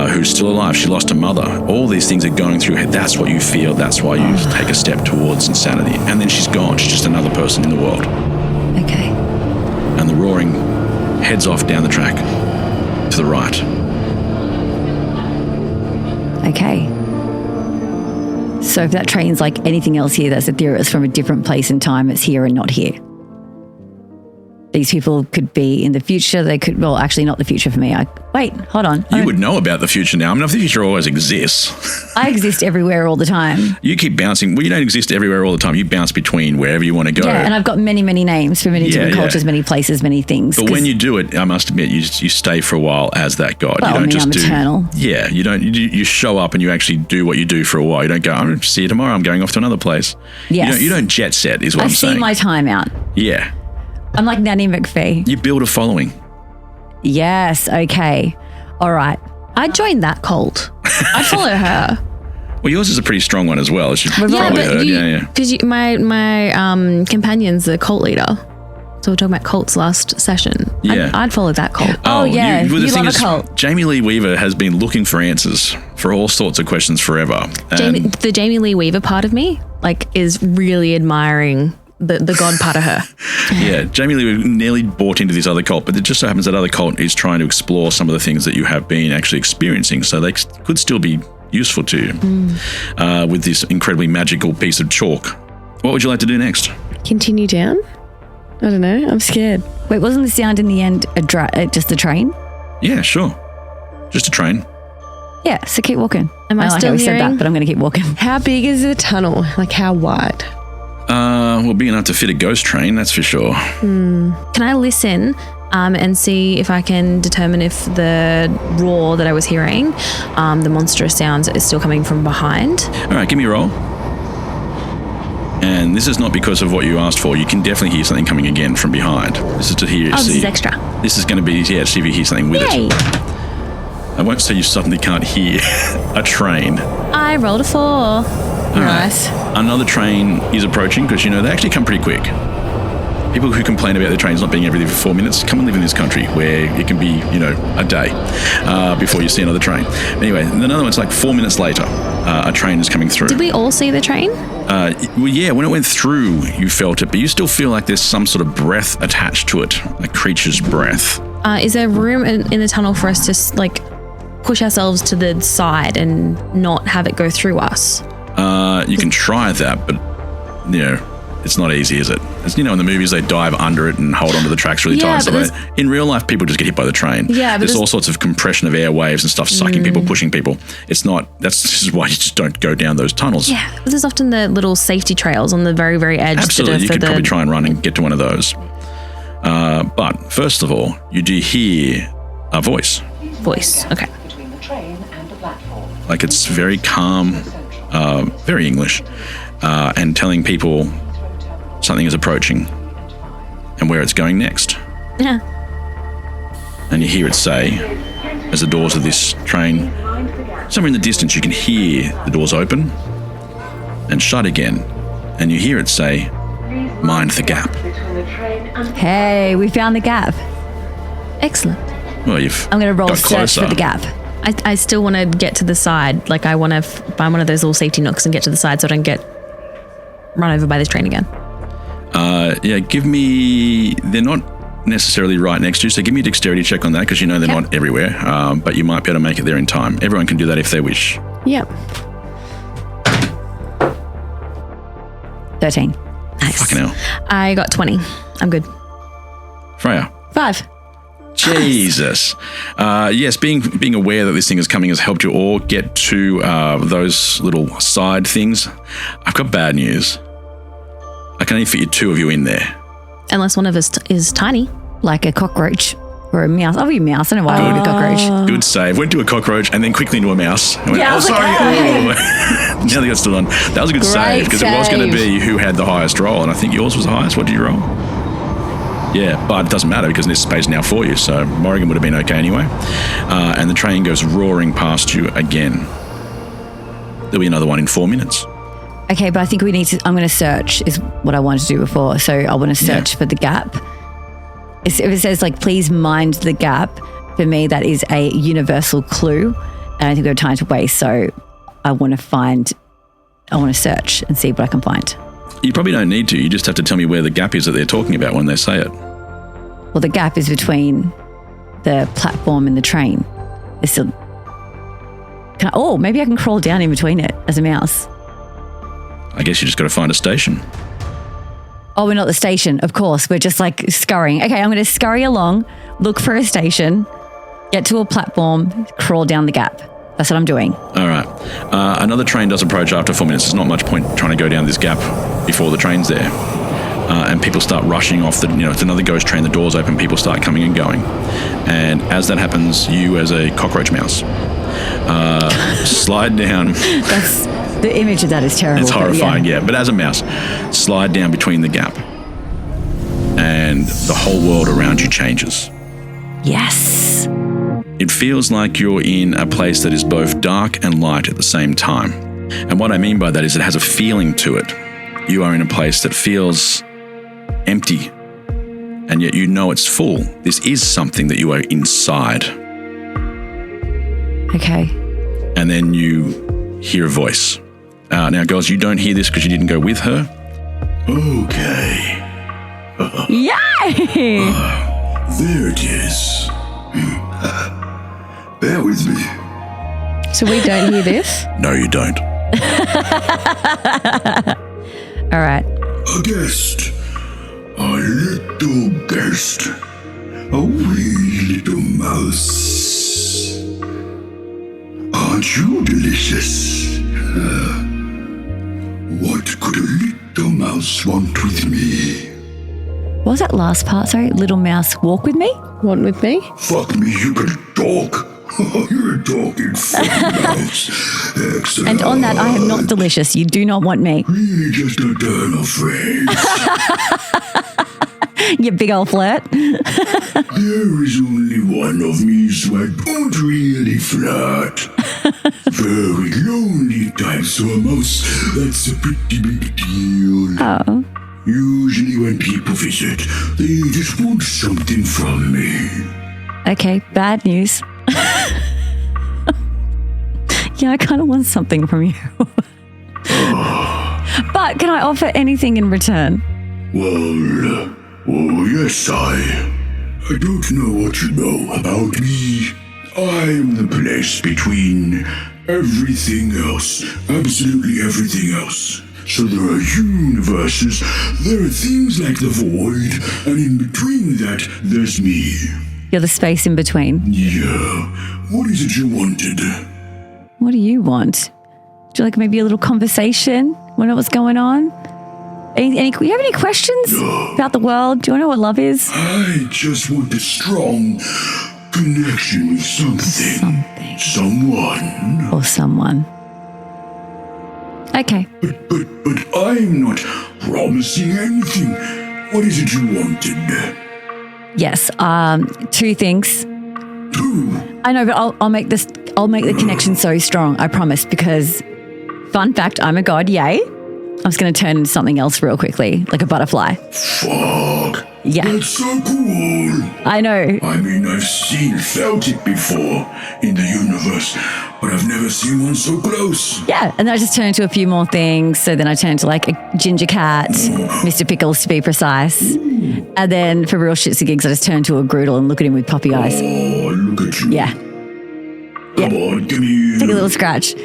who's still alive. She lost her mother. All these things are going through her head. That's what you feel. That's why you take a step towards insanity. And then she's gone. She's just another person in the world. Okay. And the roaring heads off down the track to the right. Okay. So if that train's like anything else here that's ethereal, it's from a different place and time, it's here and not here. These people could be in the future. They could, well, actually not the future for me. Wait, hold on. You would know about the future now. I mean, the future always exists. I exist everywhere all the time. You keep bouncing. Well, you don't exist everywhere all the time. You bounce between wherever you want to go. Yeah, and I've got many, many names for many different cultures, many places, many things. But when you do it, I must admit, you stay for a while as that god. Well, you don't just I'm eternal. Yeah, you don't. You show up and you actually do what you do for a while. You don't go, I'm going to see you tomorrow. I'm going off to another place. Yes. You don't jet set, is what I'm saying. I see my time out. Yeah. I'm like Nanny McPhee. You build a following. Yes. Okay. All right. I'd join that cult. I'd follow her. Well, yours is a pretty strong one as well, as you've Yeah, probably but heard. because my companion's a cult leader. So we're talking about cults last session. Yeah. I'd follow that cult. Oh, yeah. You love a cult. Jamie Lee Weaver has been looking for answers for all sorts of questions forever. The Jamie Lee Weaver part of me, is really admiring the god part of her. Yeah, Jamie Lee nearly bought into this other cult, but it just so happens that other cult is trying to explore some of the things that you have been actually experiencing, so they could still be useful to you with this incredibly magical piece of chalk. What would you like to do next? Continue down? I don't know. I'm scared. Wait, wasn't the sound in the end just a train? Yeah, sure. Just a train. Yeah, so keep walking. Am I still said hearing? that, but I'm going to keep walking. How big is the tunnel? Like how wide? Well, big enough to fit a ghost train, that's for sure. Can I listen and see if I can determine if the roar that I was hearing, the monstrous sounds, is still coming from behind? All right, give me a roll. And this is not because of what you asked for. You can definitely hear something coming again from behind. This is to hear. This is extra. This is going to be, see if you hear something with Yay. it. I won't say you suddenly can't hear a train. I rolled a 4. Nice. Another train is approaching because, they actually come pretty quick. People who complain about their trains not being every 4 minutes, come and live in this country where it can be, a day before you see another train. Anyway, another one's like 4 minutes later, a train is coming through. Did we all see the train? Well, yeah, when it went through, you felt it, but you still feel like there's some sort of breath attached to it, a creature's breath. Is there room in the tunnel for us to push ourselves to the side and not have it go through us? You can try that, but it's not easy, is it? As in the movies, they dive under it and hold onto the tracks really tight. So in real life, people just get hit by the train. Yeah, but there's all sorts of compression of air waves and stuff sucking people, pushing people. This is why you just don't go down those tunnels. Yeah, but there's often the little safety trails on the very, very edge. Absolutely, you could probably try and run and get to one of those. But first of all, you do hear a voice. Okay. Like it's very calm, very English, and telling people something is approaching and where it's going next. Yeah. And you hear it say, as the doors of this train, somewhere in the distance, you can hear the doors open and shut again. And you hear it say, mind the gap. Hey, we found the gap. Excellent. Well, I'm going to roll got search closer. for the gap. I still want to get to the side. Like I want to find one of those little safety nooks and get to the side so I don't get run over by this train again. They're not necessarily right next to you, so give me a dexterity check on that because they're not everywhere, but you might be able to make it there in time. Everyone can do that if they wish. Yep. 13. Nice. Fucking hell. I got 20. I'm good. Freya. 5. Jesus. Yes, being aware that this thing is coming has helped you all get to those little side things. I've got bad news. I can only fit 2 of you in there. Unless one of us is tiny. Like a cockroach or a mouse. I'll be a mouse. I don't know why I would be a cockroach. Good save. Went to a cockroach and then quickly into a mouse. I went, Yeah, I was sorry. like, Now they got stood on. That was a good save because it was going to be who had the highest roll, and I think yours was the highest. What did you roll? Yeah, but it doesn't matter because this space now for you, so Morrigan would have been okay anyway. And the train goes roaring past you again. There'll be another one in 4 minutes. Okay, but I think I'm going to search is what I wanted to do before. So I want to search for the gap. If it says please mind the gap, for me, that is a universal clue. And I think we have time to waste. So I want to search and see what I can find. You probably don't need to. You just have to tell me where the gap is that they're talking about when they say it. Well, the gap is between the platform and the train. It's still. Maybe I can crawl down in between it as a mouse. I guess you just got to find a station. Oh, we're not the station, of course. We're just scurrying. Okay, I'm going to scurry along, look for a station, get to a platform, crawl down the gap. That's what I'm doing. All right. Another train does approach after 4 minutes. There's not much point trying to go down this gap before the train's there. And people start rushing off. It's another ghost train. The doors open. People start coming and going. And as that happens, you as a cockroach mouse slide down. The image of that is terrible. It's horrifying, yeah. But as a mouse, slide down between the gap. And the whole world around you changes. Yes. It feels like you're in a place that is both dark and light at the same time. And what I mean by that is it has a feeling to it. You are in a place that feels empty, and yet you know it's full. This is something that you are inside. Okay. And then you hear a voice. Now, girls, you don't hear this because you didn't go with her. Okay. Yay! There it is. Bear with me. So we don't hear this? No, you don't. All right. A guest. A little guest. A wee little mouse. Aren't you delicious? What could a little mouse want with me? What was that last part? Sorry, little mouse walk with me? Want with me? Fuck me, you can talk. Oh, you're talking nice. Excellent. And on that, I am not delicious. You do not want me. Really just a turn of phrase. You big old flirt. There is only one of me, so I don't really flirt. Very lonely type, so a mouse, that's a pretty big deal. Oh. Usually when people visit, they just want something from me. Okay, bad news. Yeah, I kind of want something from you. But can I offer anything in return? Well, oh yes, I don't know what you know about me. I'm the place between everything else, absolutely everything else. So there are universes, there are things like the void, and in between that, there's me. You're the space in between. Yeah. What is it you wanted? What do you want? Do you like maybe a little conversation? Want to know what's going on? Do you have any questions about the world? Do you want to know what love is? I just want a strong connection with something. Someone. Or someone. Okay. But I'm not promising anything. What is it you wanted? Yes. 2 things. 2? I know, but I'll make the connection so strong, I promise, because fun fact, I'm a god, yay. I was going to turn into something else real quickly, like a butterfly. Fuck. Yeah. That's so cool. I know. I mean, I've felt it before in the universe, but I've never seen one so close. Yeah, and then I just turned into a few more things. So then I turned to like a ginger cat, Mr. Pickles to be precise. And then for real shits and gigs, I just turned to a Groodle and look at him with puppy eyes. Oh, look at you. Yeah. Come on, give me... Take a little scratch.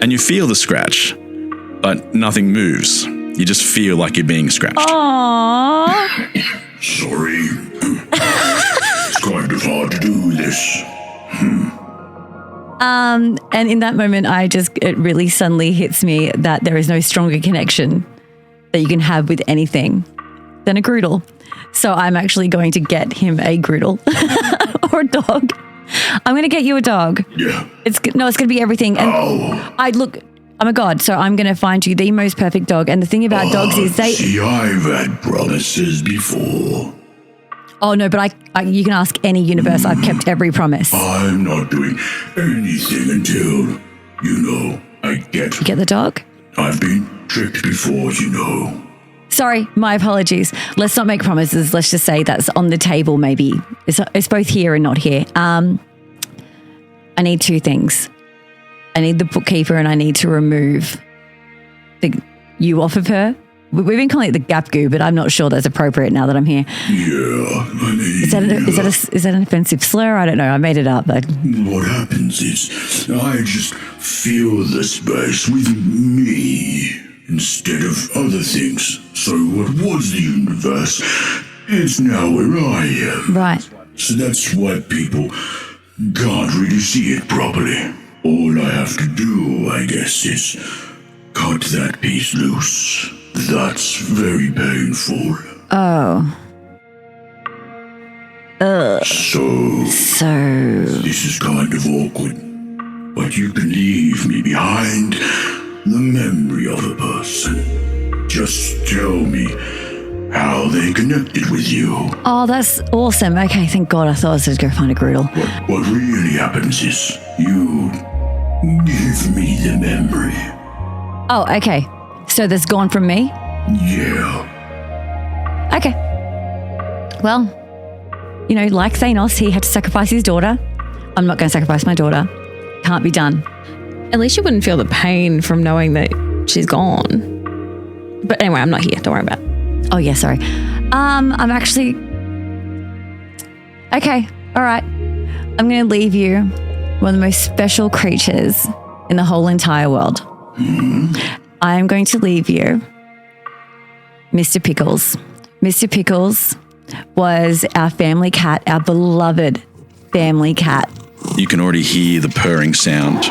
And you feel the scratch, but nothing moves. You just feel like you're being scratched. Aww. Sorry. It's kind of hard to do this. And in that moment, it really suddenly hits me that there is no stronger connection that you can have with anything than a Groodle. So I'm actually going to get him a Groodle or a dog. I'm going to get you a dog. Yeah. It's going to be everything. And I'm a god, so I'm going to find you the most perfect dog. And the thing about dogs is See, I've had promises before. Oh, no, but you can ask any universe. I've kept every promise. I'm not doing anything until, I get... You get the dog? I've been tricked before, Sorry, my apologies. Let's not make promises. Let's just say that's on the table maybe. It's both here and not here. I need 2 things. I need the bookkeeper and I need to remove the you off of her. We've been calling it the gap goo, but I'm not sure that's appropriate now that I'm here. Yeah, I mean... Is that an offensive slur? I don't know. I made it up. But what happens is I just feel the space with me instead of other things. So what was the universe is now where I am. Right. So that's why people can't really see it properly. All I have to do, I guess, is cut that piece loose. That's very painful. Oh. Ugh. So this is kind of awkward, but you can leave me behind the memory of a person. Just tell me how they connected with you. Oh, that's awesome. Okay, thank God. I thought I was going to go find a Groodle. What really happens is you give me the memory. Oh, okay. So that's gone from me? Yeah. Okay. Well, like Thanos, he had to sacrifice his daughter. I'm not going to sacrifice my daughter. Can't be done. At least you wouldn't feel the pain from knowing that she's gone. But anyway, I'm not here. Don't worry about it. Oh, yeah, sorry. I'm actually... Okay, all right. I'm going to leave you one of the most special creatures in the whole entire world. I am going to leave you Mr. Pickles. Mr. Pickles was our family cat, our beloved family cat. You can already hear the purring sound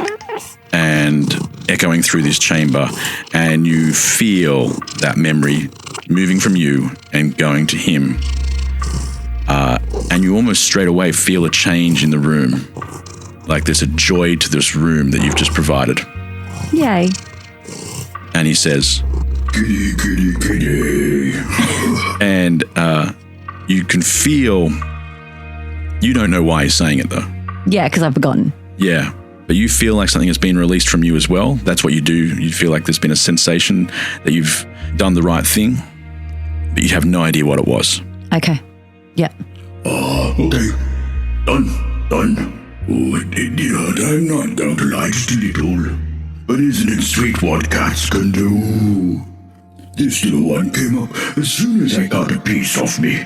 and echoing through this chamber, and you feel that memory moving from you and going to him. And you almost straight away feel a change in the room. like there's a joy to this room that you've just provided. Yay. And he says, Kitty, kitty, kitty. and you can feel, you don't know why he's saying it though. Yeah, because I've forgotten. Yeah, but you feel like something has been released from you as well. That's what you do. You feel like there's been a sensation that you've done the right thing, but you have no idea what it was. Okay. Yep. Okay. Done. Oh, I'm not going to lie just a little. But isn't it sweet what cats can do? This little one came up as soon as I got a piece of me.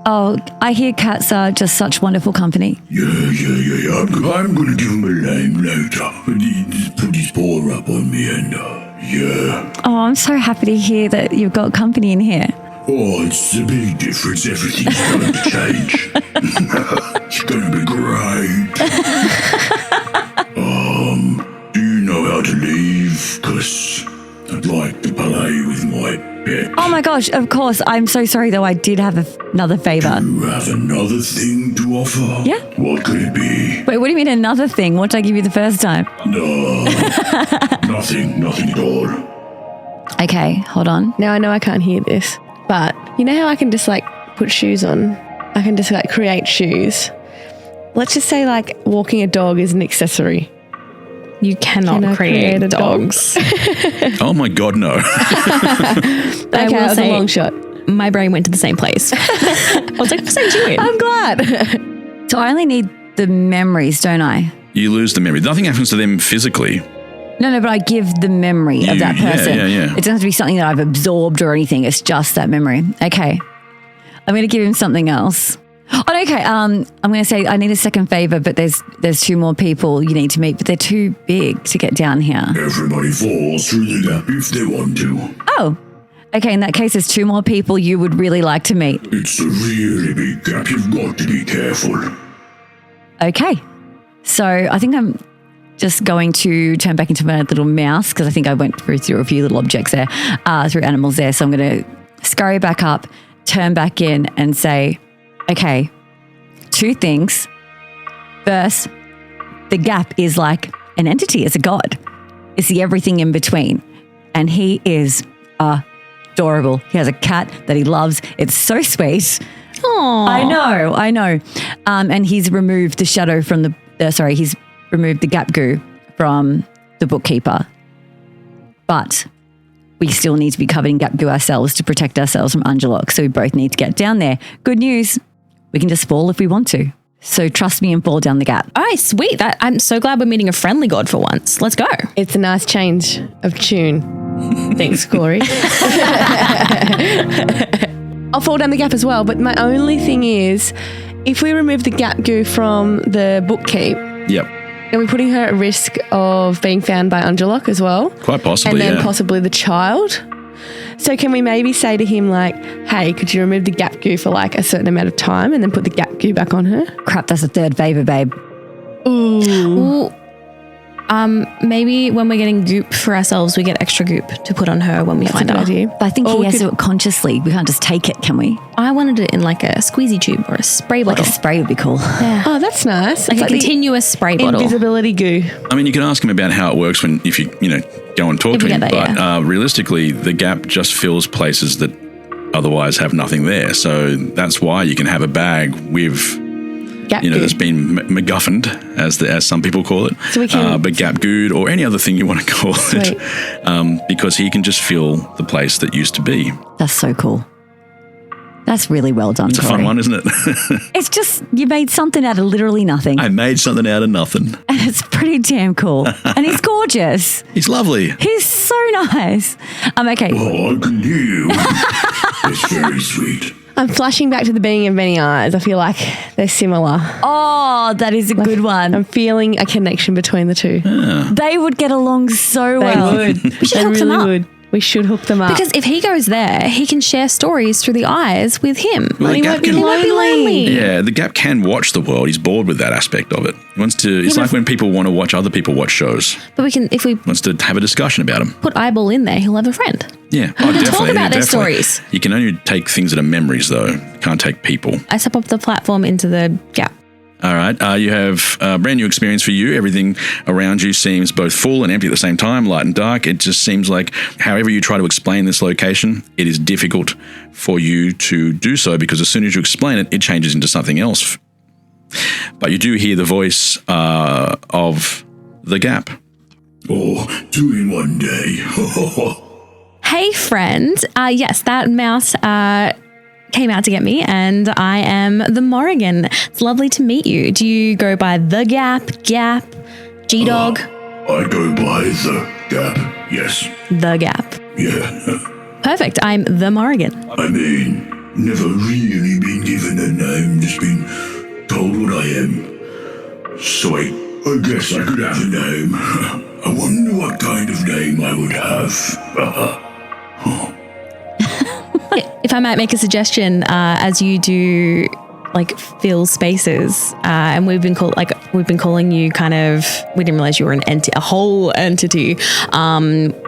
Oh, I hear cats are just such wonderful company. Yeah. I'm going to give him a name later. And he just put his paw up on me and, yeah. Oh, I'm so happy to hear that you've got company in here. Oh, it's a big difference. Everything's going to change. It's going to be great. Do you know how to leave? Because I'd like to play with my pet. Oh my gosh, of course. I'm so sorry though. I did have another favor. Do you have another thing to offer? Yeah. What could it be? Wait, what do you mean another thing? What did I give you the first time? No. Nothing at all. Okay, hold on. Now I know I can't hear this, but you know how I can just like put shoes on? I can just like create shoes. Let's just say like walking a dog is an accessory. You cannot create dogs. Oh my God, no. I Okay, will that was say, a long shot. my brain went to the same place. I was like, send you in. I'm glad. So I only need the memories, don't I? You lose the memory. Nothing happens to them physically. No, but I give the memory of that person. Yeah. It doesn't have to be something that I've absorbed or anything. It's just that memory. Okay. I'm going to give him something else. Oh, okay. I'm going to say I need a second favor, but there's two more people you need to meet, but they're too big to get down here. Everybody falls through the gap if they want to. Oh, okay. In that case, there's two more people you would really like to meet. It's a really big gap. You've got to be careful. Okay. So I think I'm just going to turn back into my little mouse because I think I went through a few little objects there, through animals there. So I'm going to scurry back up, turn back in and say, okay, two things. First, the gap is like an entity, it's a god. It's the everything in between. And he is adorable. He has a cat that he loves. It's so sweet. Aww. I know. And he's removed the shadow from he's removed the gap goo from the bookkeeper. But we still need to be covered in gap goo ourselves to protect ourselves from Angelok. So we both need to get down there. Good news. We can just fall if we want to. So trust me and fall down the gap. All right, sweet. I'm so glad we're meeting a friendly god for once. Let's go. It's a nice change of tune. Thanks, Cory. I'll fall down the gap as well, but my only thing is, if we remove the gap goo from the bookkeep, Yep. are we putting her at risk of being found by Angelok as well? Quite possibly, And then yeah. possibly the child? So can we maybe say to him like, hey, could you remove the gap goo for like a certain amount of time and then put the gap goo back on her? Crap, that's a third favor, babe. Ooh. Maybe when we're getting goop for ourselves, we get extra goop to put on her when we find a good her. idea. But I think he has to do it consciously. We can't just take it, can we? I wanted it in like a squeezy tube or a spray bottle. Like a spray would be cool. Yeah. Oh, that's nice. Like It's a the continuous spray bottle. invisibility goo. I mean, you can ask him about how it works if you go and talk If to you him. get that, But realistically, the gap just fills places that otherwise have nothing there. So that's why you can have a bag with, Gap goo. that's been MacGuffined, as some people call it. So we can- but gap gooed or any other thing you want to call Sweet. it, because he can just fill the place that used to be. That's so cool. That's really well done, It's a Cory. fun one, isn't it? It's just, you made something out of literally nothing. I made something out of nothing. And it's pretty damn cool. And he's gorgeous. He's lovely. He's so nice. Okay. Oh, I can hear you. It's very sweet. I'm flashing back to the being of many eyes. I feel like they're similar. Oh, that is a good one. I'm feeling a connection between the two. They would get along so well. They would. We should They hook them really up. would. We should hook them up. Because if he goes there, he can share stories through the eyes with him. Well, the he gap won't be can- lonely. Yeah, the gap can watch the world. He's bored with that aspect of it. He wants to. It's like when people want to watch other people watch shows. But we can, if we Wants to have a discussion about them. put Eyeball in there, he'll have a friend. Yeah, We can definitely. talk about yeah, their definitely. stories. You can only take things that are memories, though. You can't take people. I step up the platform into the gap. All right. You have a brand new experience for you. Everything around you seems both full and empty at the same time, light and dark. It just seems like however you try to explain this location, it is difficult for you to do so because as soon as you explain it, it changes into something else. But you do hear the voice of the Gap. Oh, 2 in 1 day. Hey, friend. Yes, that mouse came out to get me, and I am the Morrigan. It's lovely to meet you. Do you go by the Gap, G-Dog? I go by the Gap, yes. The Gap. Yeah. Perfect. I'm the Morrigan. I mean, never really been given a name, just been told what I am. So I guess I could have a name. I wonder what kind of name I would have. If I might make a suggestion, as you do like fill spaces, and we've been calling you kind of, we didn't realize you were a whole entity. We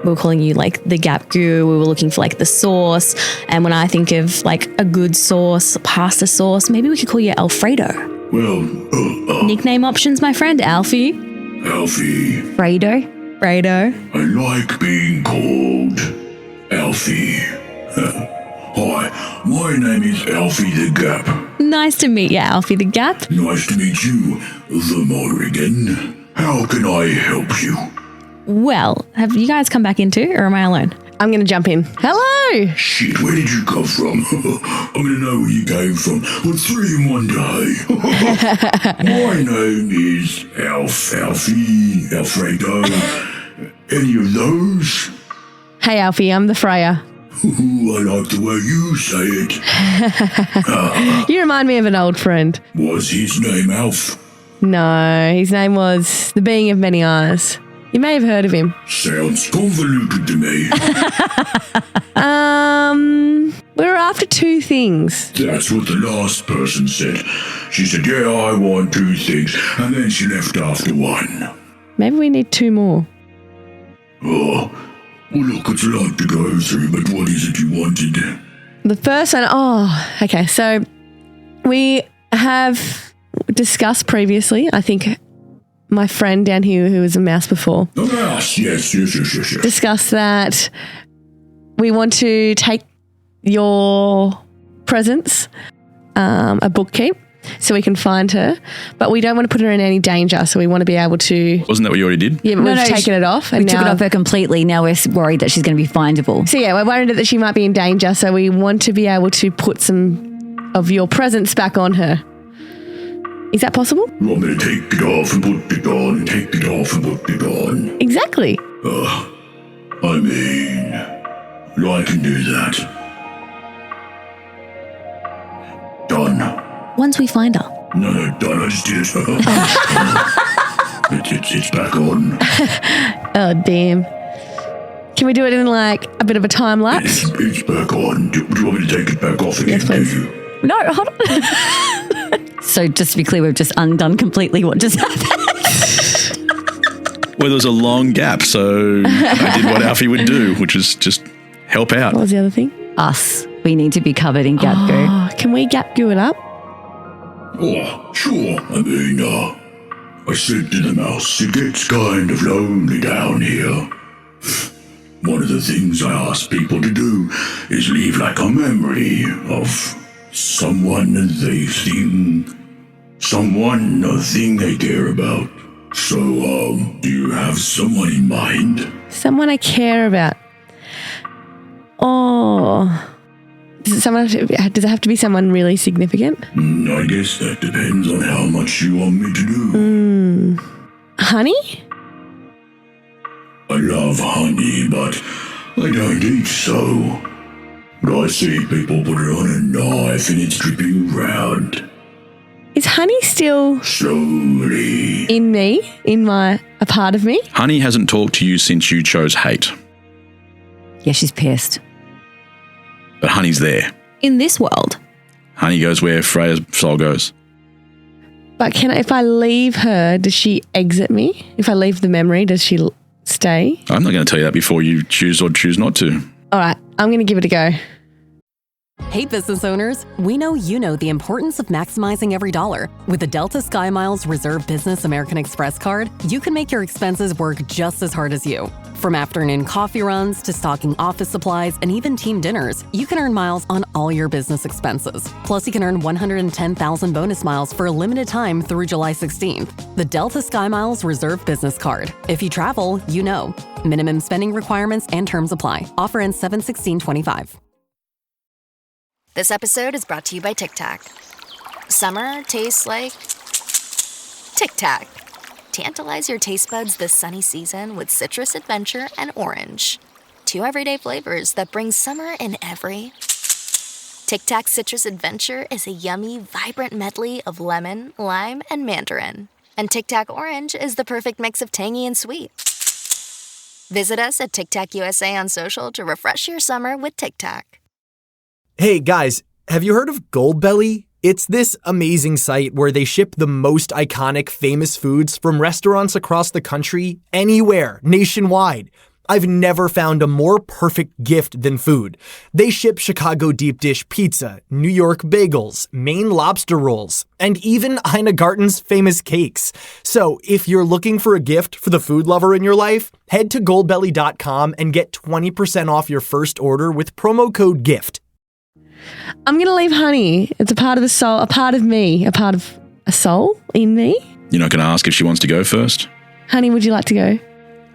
were calling you like the Gap Goo. We were looking for like the sauce, and when I think of like a good sauce, pasta sauce, maybe we could call you Alfredo. Well, nickname options, my friend. Alfie. Fredo. I like being called Alfie. Hi, my name is Alfie the Gap. Nice to meet you, Alfie the Gap. Nice to meet you, the Morrigan. How can I help you? Well, have you guys come back in too, or am I alone? I'm going to jump in. Hello! Shit, where did you come from? I'm going to know where you came from. But 3 in 1 day. My name is Alfie, Alfredo. Any of those? Hey, Alfie, I'm the Freya. Ooh, I like the way you say it. You remind me of an old friend. Was his name Alf? No, his name was the Being of Many Eyes. You may have heard of him. Sounds convoluted to me. We were after 2 things. That's what the last person said. She said, yeah, I want 2 things. And then she left after 1. Maybe we need 2 more. Oh, well, look, it's a lot to go through, but what is it you wanted? The first one, okay. So we have discussed previously, I think my friend down here who was a mouse before. A mouse, yes. Discussed that we want to take your presents, a bookkeep, so we can find her, but we don't want to put her in any danger, so we want to be able to... Wasn't that what you already did? Yeah, but we've taken it off. We took it off her completely. Now we're worried that she's going to be findable. So yeah, we're worried that she might be in danger, so we want to be able to put some of your presents back on her. Is that possible? You want me to take it off and put it on, take it off and put it on? Exactly. I mean, I can do that. Done. Once we find her. No, done. I just did it. It's back on. Oh, damn. Can we do it in like a bit of a time lapse? It's back on. Do you want me to take it back off again? Yes, please. No, hold on. So just to be clear, we've just undone completely what just happened. Well, there was a long gap, so I did what Alfie would do, which is just help out. What was the other thing? Us. We need to be covered in gap goo. Can we gap goo it up? Oh, sure. I mean, I said to the mouse, it gets kind of lonely down here. One of the things I ask people to do is leave like a memory of someone a thing they care about. So, do you have someone in mind? Someone I care about. Oh. Does it have to be someone really significant? I guess that depends on how much you want me to do. Honey? I love honey, but I don't eat so. But I see people put it on a knife and it's dripping around. Is honey still... Slowly. In me? A part of me? Honey hasn't talked to you since you chose hate. Yeah, she's pissed. But Honey's there. In this world. Honey goes where Freya's soul goes. But if I leave her, does she exit me? If I leave the memory, does she stay? I'm not going to tell you that before you choose or choose not to. All right, I'm going to give it a go. Hey business owners, we know you know the importance of maximizing every dollar. With the Delta SkyMiles Reserve Business American Express card, you can make your expenses work just as hard as you. From afternoon coffee runs to stocking office supplies and even team dinners, you can earn miles on all your business expenses. Plus, you can earn 110,000 bonus miles for a limited time through July 16th. The Delta SkyMiles Reserve Business Card. If you travel, you know. Minimum spending requirements and terms apply. Offer ends 7/16/25. This episode is brought to you by Tic Tac. Summer tastes like Tic Tac. Tantalize your taste buds this sunny season with citrus adventure and orange. 2 everyday flavors that bring summer in every. Tic Tac Citrus Adventure is a yummy, vibrant medley of lemon, lime, and mandarin. And Tic Tac Orange is the perfect mix of tangy and sweet. Visit us at Tic Tac USA on social to refresh your summer with Tic Tac. Hey guys, have you heard of Goldbelly? It's this amazing site where they ship the most iconic famous foods from restaurants across the country, anywhere, nationwide. I've never found a more perfect gift than food. They ship Chicago deep dish pizza, New York bagels, Maine lobster rolls, and even Ina Garten's famous cakes. So if you're looking for a gift for the food lover in your life, head to goldbelly.com and get 20% off your first order with promo code GIFT. I'm going to leave honey. It's a part of the soul, a part of me, a part of a soul in me. You're not going to ask if she wants to go first? Honey, would you like to go?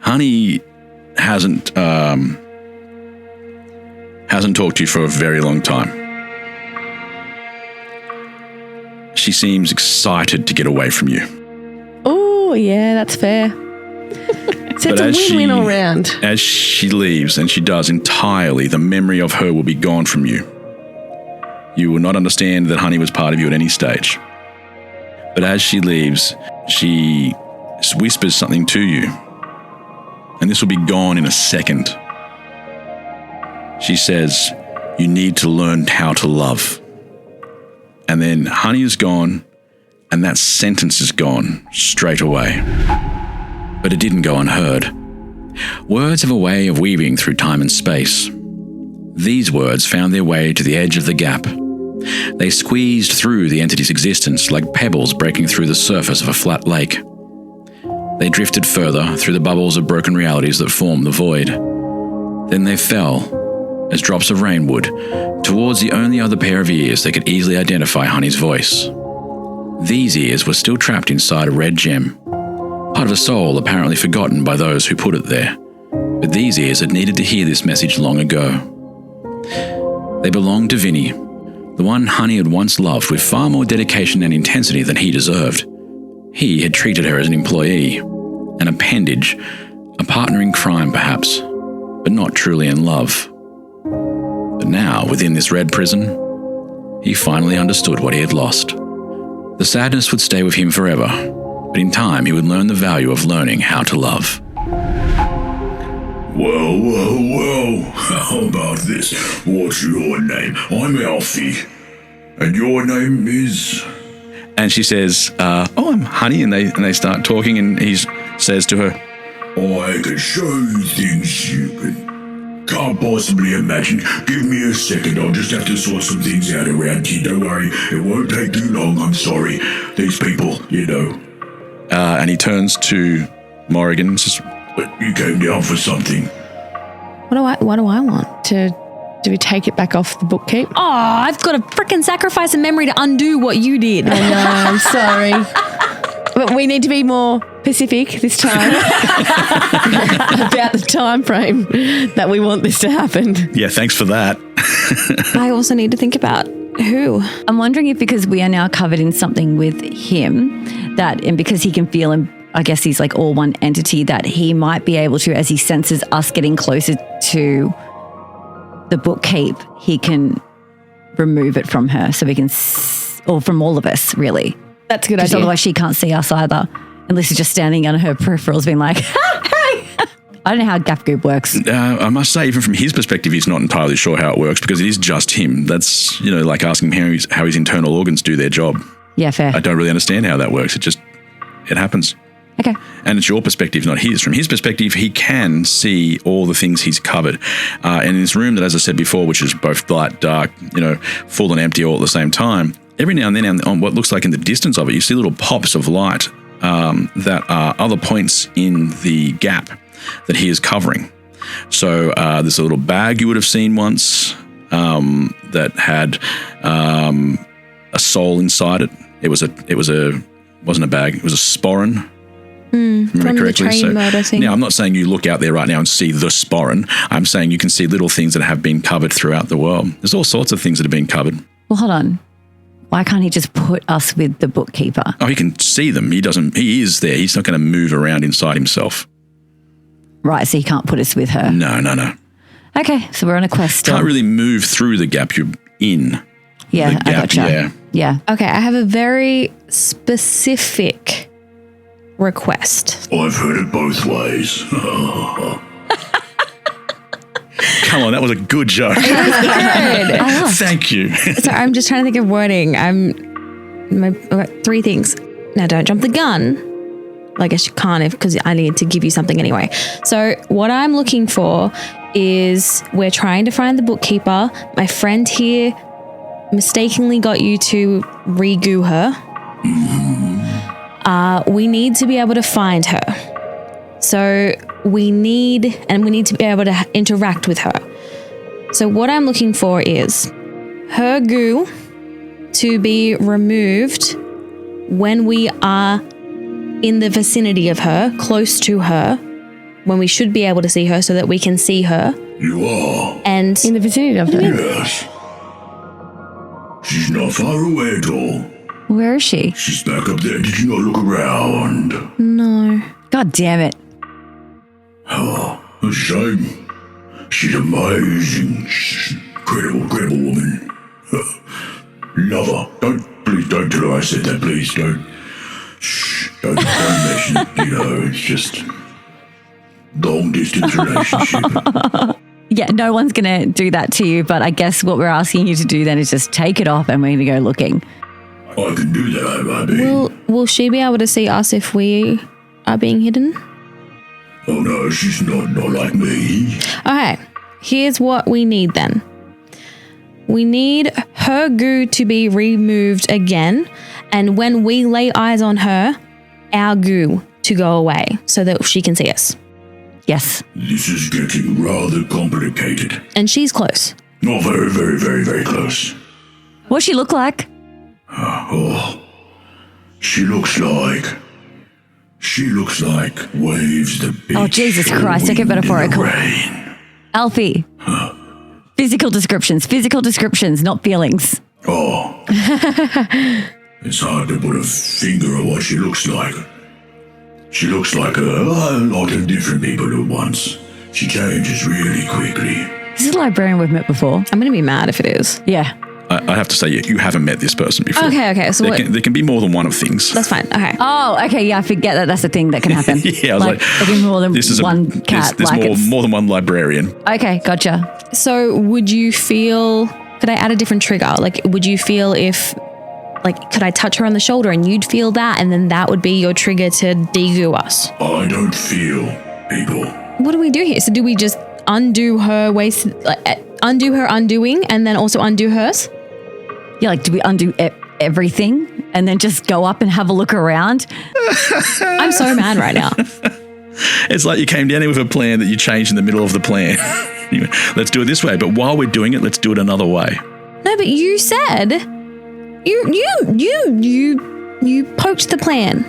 Honey hasn't talked to you for a very long time. She seems excited to get away from you. Oh, yeah, that's fair. So it's a win-win all round. As she leaves, and she does entirely, the memory of her will be gone from you. You will not understand that Honey was part of you at any stage. But as she leaves, she whispers something to you. And this will be gone in a second. She says, you need to learn how to love. And then Honey is gone, and that sentence is gone straight away. But it didn't go unheard. Words have a way of weaving through time and space. These words found their way to the edge of the gap. They squeezed through the entity's existence like pebbles breaking through the surface of a flat lake. They drifted further through the bubbles of broken realities that formed the void. Then they fell, as drops of rain would, towards the only other pair of ears that could easily identify Honey's voice. These ears were still trapped inside a red gem, part of a soul apparently forgotten by those who put it there. But these ears had needed to hear this message long ago. They belonged to Vinny, the one Honey had once loved with far more dedication and intensity than he deserved. He had treated her as an employee, an appendage, a partner in crime perhaps, but not truly in love. But now, within this red prison, he finally understood what he had lost. The sadness would stay with him forever, but in time he would learn the value of learning how to love. Well, how about this? What's your name? I'm Alfie. And your name is? And she says, I'm Honey, and they start talking, and he says to her, I can show you things you can't possibly imagine. Give me a second, I'll just have to sort some things out around here. Don't worry, it won't take too long, I'm sorry. These people, you know. And he turns to Morrigan and says, you came down for something. What do I want? Do we take it back off the bookkeep? Oh, I've got to frickin' sacrifice a memory to undo what you did. I know, I'm sorry. But we need to be more specific this time about the time frame that we want this to happen. Yeah, thanks for that. I also need to think about who. I'm wondering if because we are now covered in something with him, and because he can feel and I guess he's like all one entity, that he might be able to, as he senses us getting closer to the bookkeep, he can remove it from her so we can, or from all of us, really. That's a good idea. Otherwise she can't see us either. And Lisa's just standing on her peripherals being like, hey! I don't know how Gap Goop works. I must say, even from his perspective, he's not entirely sure how it works because it is just him. That's, like asking him how his internal organs do their job. Yeah, fair. I don't really understand how that works. It happens. Okay. And it's your perspective, not his. From his perspective, he can see all the things he's covered. And in this room that, as I said before, which is both light, dark, full and empty all at the same time, every now and then on what looks like in the distance of it, you see little pops of light that are other points in the gap that he is covering. So there's a little bag you would have seen once that had a soul inside it. It wasn't a bag, it was a sporran. From the train motor thing. Now, I'm not saying you look out there right now and see the sporran. I'm saying you can see little things that have been covered throughout the world. There's all sorts of things that have been covered. Well, hold on. Why can't he just put us with the bookkeeper? Oh, he can see them. He is there. He's not going to move around inside himself. Right, so he can't put us with her. No. Okay, so we're on a quest still. Can't really move through the gap you're in. Yeah, the gap, I gotcha. Yeah. Okay, I have a very specific request. I've heard it both ways. Come on, that was a good joke. Thank you. Sorry, I'm just trying to think of wording. I've got 3 things. Now, don't jump the gun. Well, I guess you can't because I need to give you something anyway. So what I'm looking for is we're trying to find the bookkeeper. My friend here mistakenly got you to re-goo her. We need to be able to find her. So we need to be able to interact with her. So what I'm looking for is her goo to be removed when we are in the vicinity of her, close to her, when we should be able to see her so that we can see her. You are? And in the vicinity of her? Yes. She's not far away at all. Where is she? She's back up there. Did you not look around? No. God damn it. Oh, a shame. She's amazing. She's incredible woman. Love her. Please don't tell her I said that, please. Don't mention it. It's just long distance relationship. Yeah, no one's going to do that to you, but I guess what we're asking you to do then is just take it off and we're going to go looking. I can do that, Will she be able to see us if we are being hidden? Oh no, she's not like me. Okay, here's what we need then. We need her goo to be removed again, and when we lay eyes on her, our goo to go away so that she can see us. Yes. This is getting rather complicated. And she's close. Not very, very, very, very close. What's she look like? She looks like waves the beach. Oh, Jesus Christ, take it metaphorical. Alfie. Physical descriptions, not feelings. Oh. It's hard to put a finger on what she looks like. She looks like a lot of different people at once. She changes really quickly. This is a librarian we've met before. I'm going to be mad if it is. Yeah. I have to say, you haven't met this person before. Okay. So there can be more than one of things. That's fine. Okay. Oh, okay. Yeah, I forget that that's a thing that can happen. Yeah, I was like there can be more than one cat. There's more than one librarian. Okay, gotcha. So would you feel, could I add a different trigger? Like, would you feel if, could I touch her on the shoulder and you'd feel that and then that would be your trigger to de-goo us? I don't feel people. What do we do here? So do we just undo her waist, undo her undoing and then also undo hers? Yeah, do we undo everything and then just go up and have a look around? I'm so mad right now. It's like you came down here with a plan that you changed in the middle of the plan. Let's do it this way, but while we're doing it, let's do it another way. No, but you said you poked the plan.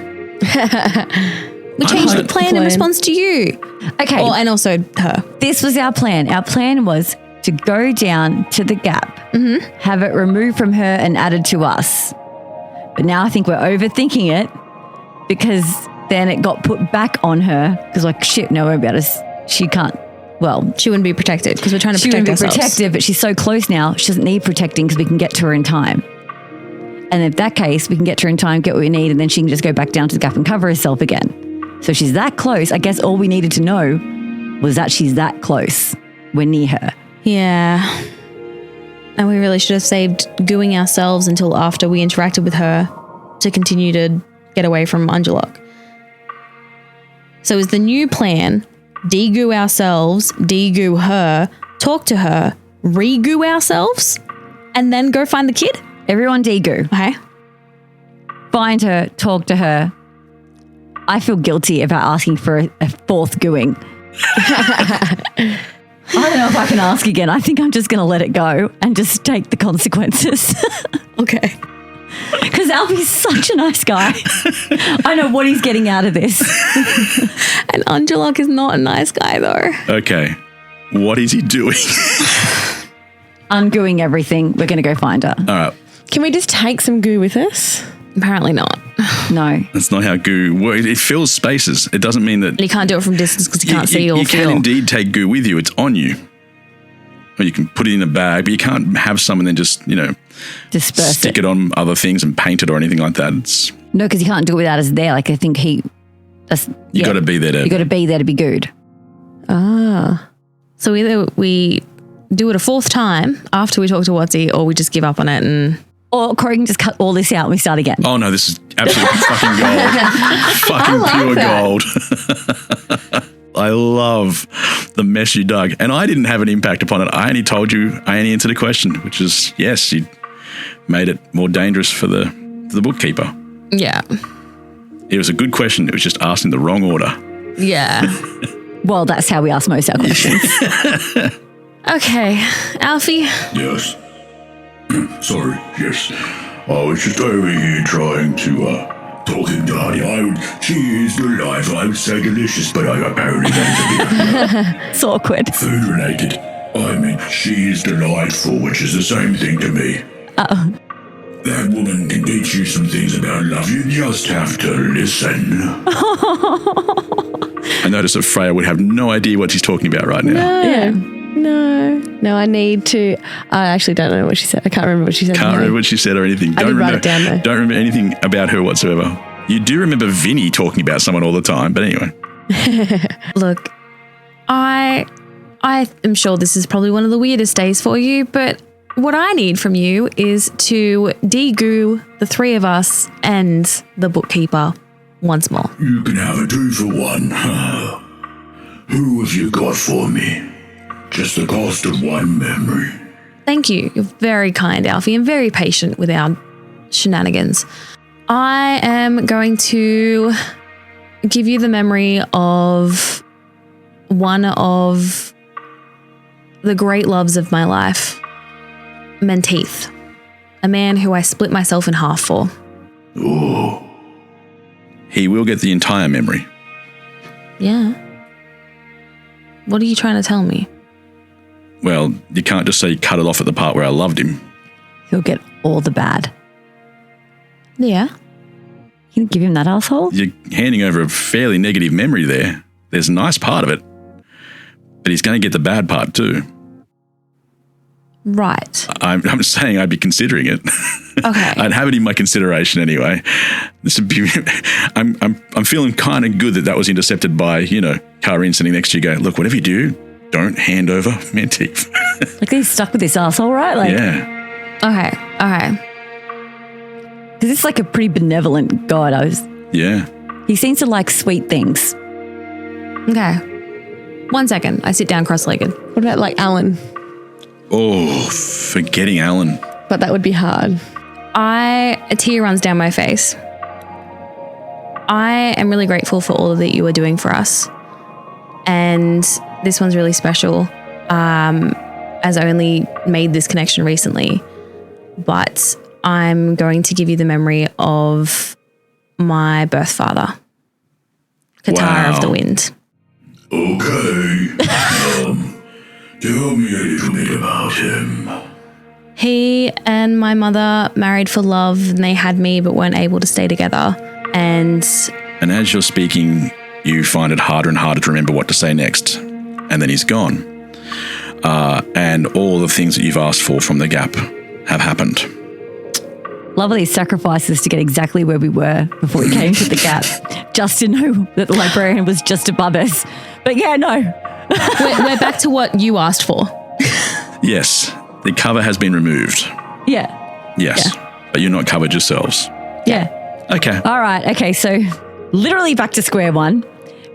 We changed the plan in response to you. Okay. And also her. This was our plan. Our plan was to go down to the gap, have it removed from her and added to us. But now I think we're overthinking it because then it got put back on her because shit, no, we're about to, she can't, she wouldn't be protected because we're trying to protect ourselves. She wouldn't be protected, but she's so close now, she doesn't need protecting because we can get to her in time. And in that case, we can get to her in time, get what we need, and then she can just go back down to the gap and cover herself again. So she's that close. I guess all we needed to know was that she's that close. We're near her. Yeah. And we really should have saved gooing ourselves until after we interacted with her to continue to get away from Angelok. So is the new plan de-goo ourselves, de-goo her, talk to her, re-goo ourselves, and then go find the kid? Everyone de-goo. Okay. Find her, talk to her. I feel guilty about asking for a fourth gooing. I don't know if I can ask again. I think I'm just going to let it go and just take the consequences. Okay. Because Alfie's such a nice guy. I know what he's getting out of this. And Angelok is not a nice guy, though. Okay. What is he doing? Ungooing everything. We're going to go find her. All right. Can we just take some goo with us? Apparently not. No. That's not how goo works. It fills spaces. It doesn't mean that... You can't do it from distance because you can't see or You feel. can indeed take goo with you. It's on you. Or you can put it in a bag, but you can't have some and then just, disperse stick it on other things and paint it or anything like that. It's... No, because you can't do it without us there. Like, I think he... You got to be there to... You got to be there to be good. Ah. So either we do it a fourth time after we talk to Watsy, or we just give up on it and... Or Cory can just cut all this out and we start again. Oh, no, this is absolutely fucking gold. Fucking pure gold. I love the mess you dug. And I didn't have an impact upon it. I only answered a question, which is, yes, you made it more dangerous for the bookkeeper. Yeah. It was a good question. It was just asked in the wrong order. Yeah. Well, that's how we ask most of our questions. Okay. Alfie? Yes. Sorry, yes. I was just over here trying to, talking to Honey. She is delightful. I would say delicious, but apparently that's a bit it's awkward. Food related. I mean, she is delightful, which is the same thing to me. Uh-oh. That woman can teach you some things about love. You just have to listen. I noticed that Freya would have no idea what she's talking about right now. No, I need to. I actually don't know what she said. I can't remember what she said. Can't remember what she said or anything. I did write it down, though. Don't remember anything about her whatsoever. You do remember Vinny talking about someone all the time, but anyway. Look, I am sure this is probably one of the weirdest days for you, but what I need from you is to de-goo the three of us and the bookkeeper once more. You can have a 2 for 1. Who have you got for me? Just the cost of one memory. Thank you. You're very kind, Alfie, and very patient with our shenanigans. I am going to give you the memory of one of the great loves of my life, Menteith, a man who I split myself in half for. Oh. He will get the entire memory. Yeah. What are you trying to tell me? Well, you can't just say you cut it off at the part where I loved him. He'll get all the bad. Yeah. You can give him that asshole? You're handing over a fairly negative memory there. There's a nice part of it, but he's going to get the bad part too. Right. I'm saying I'd be considering it. Okay. I'd have it in my consideration anyway. This would be. I'm feeling kind of good that was intercepted by Kaa'Riin sitting next to you, going, look, whatever you do, don't hand over Menteith. Like he's stuck with this asshole, right? Like, yeah. Okay. Because it's like a pretty benevolent god. Yeah. He seems to like sweet things. Okay. 1 second. I sit down cross-legged. What about like Alan? Oh, forgetting Alan. But that would be hard. A tear runs down my face. I am really grateful for all that you are doing for us. And this one's really special, as I only made this connection recently. But I'm going to give you the memory of my birth father, Katara of the Wind. Okay. Tell me a little bit about him. He and my mother married for love, and they had me but weren't able to stay together. And as you're speaking, you find it harder and harder to remember what to say next. And then he's gone. And all the things that you've asked for from the gap have happened. Love all these sacrifices to get exactly where we were before we came to the gap, just to know that the librarian was just above us. But yeah, no. we're back to what you asked for. Yes, the cover has been removed. Yeah. Yes, but you're not covered yourselves. Yeah. Okay. All right. Okay. So literally back to square one.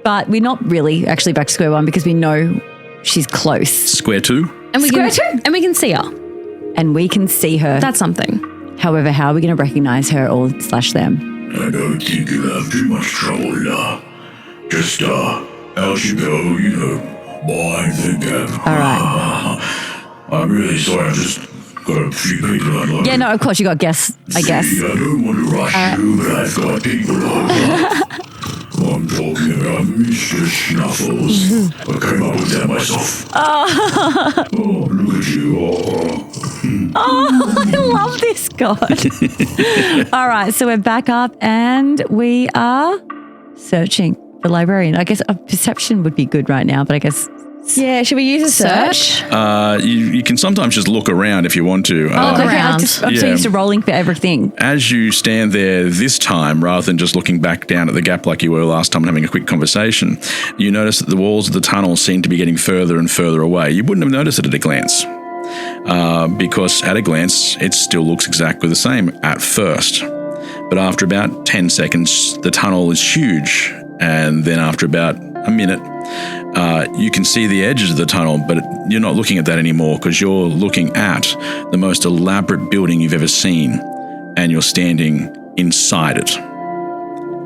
but we're not really actually back to square one because we know she's close. Square two? And we Square can, two. and we can see her. And we can see her. That's something. However, how are we going to recognize her or slash them? I don't think you'll have too much trouble, just, out you go, mind the gap. All right. I'm really sorry, I just got a few people I'd like Yeah, no, of course you got guess, I guess. See, I don't want to rush you, but I've got people I'm talking about Mr. Snuffles. I came up with that myself. Oh, look at you. Oh, I love this god. All right, so we're back up and we are searching for librarian. I guess a perception would be good right now, but I guess... Yeah, should we use a search? You can sometimes just look around if you want to. I'm so used to rolling for everything. As you stand there this time, rather than just looking back down at the gap like you were last time and having a quick conversation, you notice that the walls of the tunnel seem to be getting further and further away. You wouldn't have noticed it at a glance, because at a glance, it still looks exactly the same at first. But after about 10 seconds, the tunnel is huge, and then after about a minute, you can see the edges of the tunnel, but you're not looking at that anymore because you're looking at the most elaborate building you've ever seen, and you're standing inside it.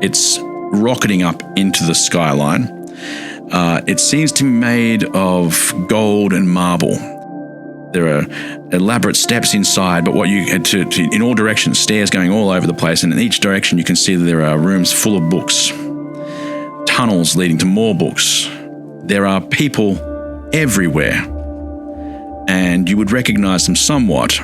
It's rocketing up into the skyline. It seems to be made of gold and marble. There are elaborate steps inside, but what you had to in all directions, stairs going all over the place, and in each direction you can see that there are rooms full of books, tunnels leading to more books. There are people everywhere, and you would recognize them somewhat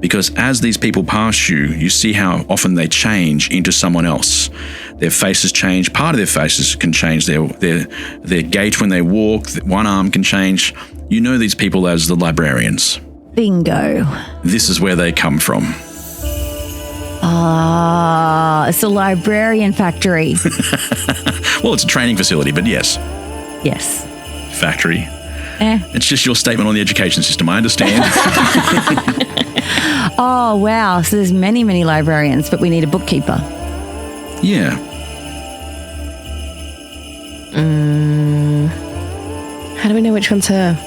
because as these people pass you, you see how often they change into someone else. Their faces change. Part of their faces can change. Their gait when they walk, one arm can change. You know these people as the librarians. Bingo. This is where they come from. It's a librarian factory. Well, it's a training facility, but yes. Yes. Factory. It's just your statement on the education system, I understand. Oh, wow. So there's many, many librarians, but we need a bookkeeper. Yeah. How do we know which one's her?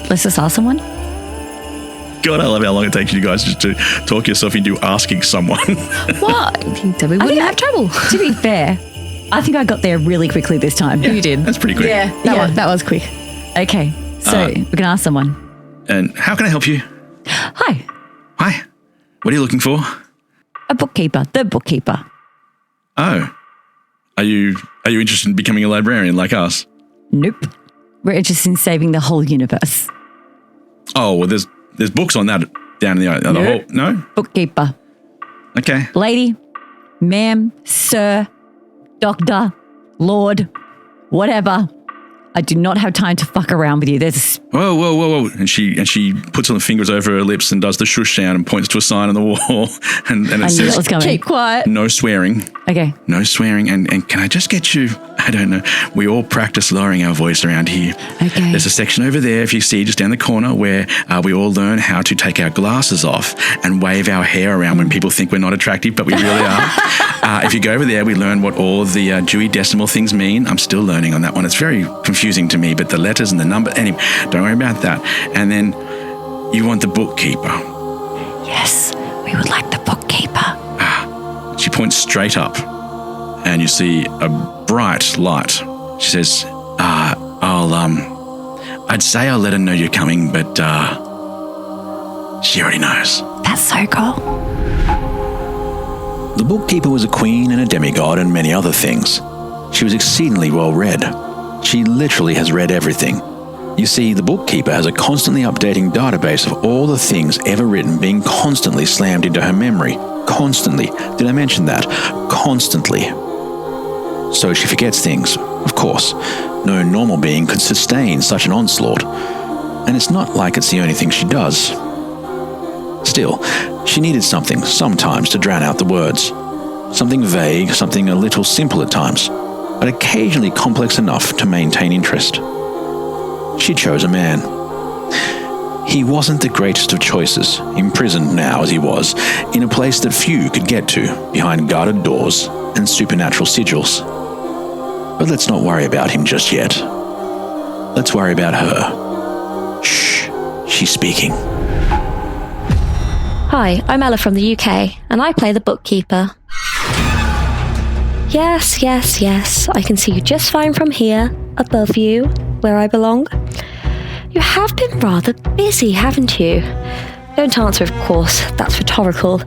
Let's just ask someone. God, I love how long it takes you guys just to talk yourself into asking someone. What? We wouldn't have trouble. To be fair, I think I got there really quickly this time. You did. That's pretty quick. Yeah, that was quick. Okay, so we can ask someone. And how can I help you? Hi. Hi. What are you looking for? A bookkeeper. The bookkeeper. Oh. Are you interested in becoming a librarian like us? Nope. We're interested in saving the whole universe. Oh, well, there's books on that down in the other hall. No? Bookkeeper. Okay. Lady, ma'am, sir, doctor, lord, whatever. I do not have time to fuck around with you. There's Whoa. And she puts her fingers over her lips and does the shush sound and points to a sign on the wall. and it says, keep quiet. No swearing. Okay. No swearing. And can I just get you, I don't know, we all practice lowering our voice around here. Okay. There's a section over there, if you see, just down the corner, where we all learn how to take our glasses off and wave our hair around when people think we're not attractive, but we really are. If you go over there, we learn what all the Dewey Decimal things mean. I'm still learning on that one. It's very confusing to me, but the letters and the number, anyway, don't worry about that. And then you want the bookkeeper. Yes, we would like the bookkeeper. She points straight up and you see a bright light. She says, I'd say I'll let her know you're coming, but she already knows. That's so cool. The bookkeeper was a queen and a demigod and many other things. She was exceedingly well read. She literally has read everything. You see, the bookkeeper has a constantly updating database of all the things ever written being constantly slammed into her memory. Constantly. Did I mention that? Constantly. So she forgets things, of course. No normal being could sustain such an onslaught. And it's not like it's the only thing she does. Still, she needed something, sometimes, to drown out the words. Something vague, something a little simple at times, but occasionally complex enough to maintain interest. She chose a man. He wasn't the greatest of choices, imprisoned now as he was, in a place that few could get to, behind guarded doors and supernatural sigils. But let's not worry about him just yet. Let's worry about her. Shh, she's speaking. Hi, I'm Ella from the UK, and I play the bookkeeper. Yes, I can see you just fine from here, above you, where I belong. You have been rather busy, haven't you? Don't answer, of course, that's rhetorical.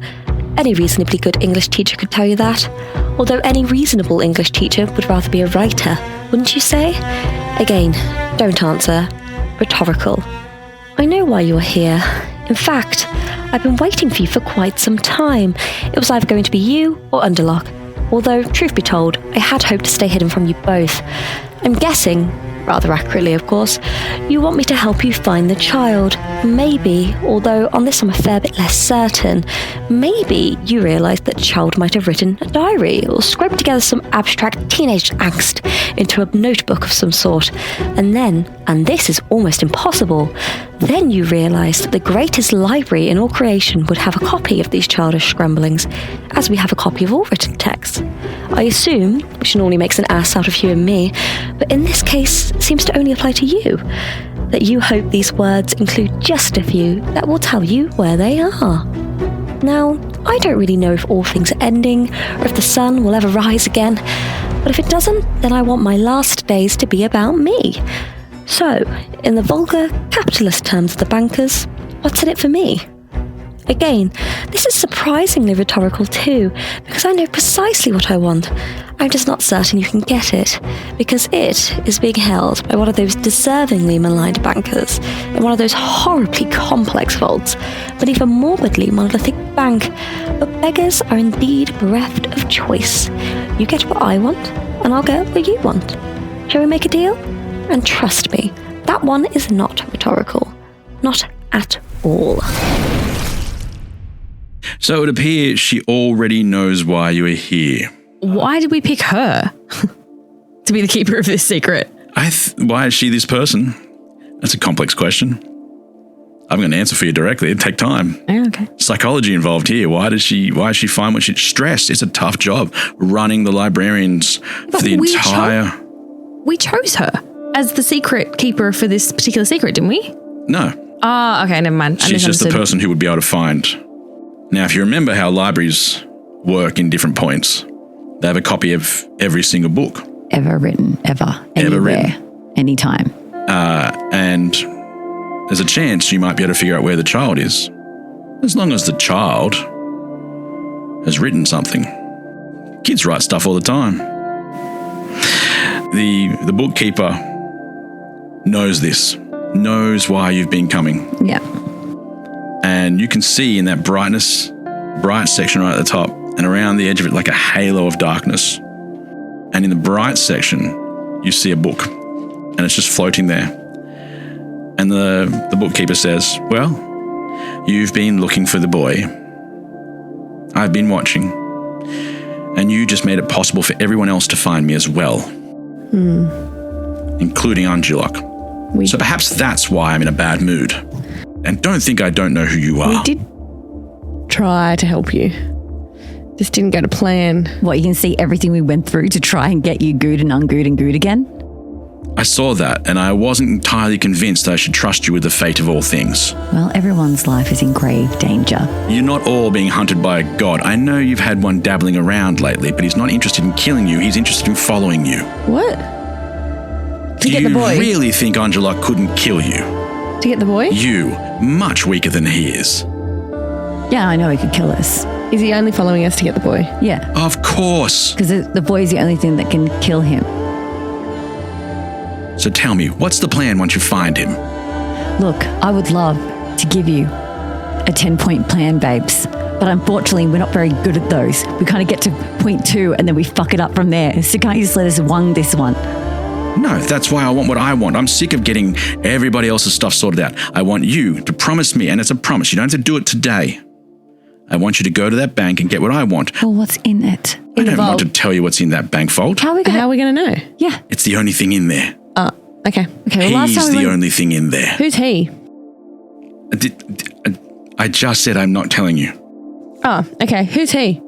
Any reasonably good English teacher could tell you that. Although any reasonable English teacher would rather be a writer, wouldn't you say? Again, don't answer. Rhetorical. I know why you're here. In fact, I've been waiting for you for quite some time. It was either going to be you or Underlock. Although, truth be told, I had hoped to stay hidden from you both. I'm guessing, rather accurately of course, you want me to help you find the child. Maybe, although on this I'm a fair bit less certain, maybe you realise that the child might have written a diary or scraped together some abstract teenage angst into a notebook of some sort. And then, and this is almost impossible, then you realise that the greatest library in all creation would have a copy of these childish scramblings, as we have a copy of all written texts. I assume, which normally makes an ass out of you and me, but in this case seems to only apply to you, that you hope these words include just a few that will tell you where they are. Now, I don't really know if all things are ending, or if the sun will ever rise again, but if it doesn't, then I want my last days to be about me. So, in the vulgar, capitalist terms of the bankers, what's in it for me? Again, this is surprisingly rhetorical too, because I know precisely what I want. I'm just not certain you can get it, because it is being held by one of those deservingly maligned bankers in one of those horribly complex vaults beneath a morbidly monolithic bank. But beggars are indeed bereft of choice. You get what I want, and I'll get what you want. Shall we make a deal? And trust me, that one is not rhetorical. Not at all. So it appears she already knows why you are here. Why did we pick her to be the keeper of this secret? Why is she this person? That's a complex question. I'm going to answer for you directly. It'd take time. Oh, okay. Psychology involved here. Why does she find what she's stressed? It's a tough job running the librarians for the entire... We chose her as the secret keeper for this particular secret, didn't we? No. Oh, okay, never mind. She's just the person who would be able to find. Now, if you remember how libraries work in different points, they have a copy of every single book. Ever written, ever, anywhere, anytime. And there's a chance you might be able to figure out where the child is. As long as the child has written something. Kids write stuff all the time. The bookkeeper knows this, knows why you've been coming. Yeah. And you can see in that bright section right at the top and around the edge of it like a halo of darkness. And in the bright section, you see a book and it's just floating there. And the bookkeeper says, well, you've been looking for the boy. I've been watching. And you just made it possible for everyone else to find me as well. Including Angelok. So perhaps that's why I'm in a bad mood. And don't think I don't know who you are. We did try to help you. Just didn't go to plan. What, you can see everything we went through to try and get you good and ungood and good again? I saw that, and I wasn't entirely convinced I should trust you with the fate of all things. Well, everyone's life is in grave danger. You're not all being hunted by a god. I know you've had one dabbling around lately, but he's not interested in killing you. He's interested in following you. What? Do you really think Angelok couldn't kill you? To get the boy? You, much weaker than he is. Yeah, I know he could kill us. Is he only following us to get the boy? Yeah. Of course. Because the boy is the only thing that can kill him. So tell me, what's the plan once you find him? Look, I would love to give you a 10-point plan, babes. But unfortunately, we're not very good at those. We kind of get to point 2 and then we fuck it up from there. So can't you just let us wing this one? No, that's why I want what I want. I'm sick of getting everybody else's stuff sorted out. I want you to promise me, and it's a promise. You don't have to do it today. I want you to go to that bank and get what I want. Well, what's in it? I don't want to tell you what's in that bank vault. How are we going to know? Yeah. It's the only thing in there. Okay. Well, He's the only thing in there. Who's he? I just said I'm not telling you. Oh, okay. Who's he?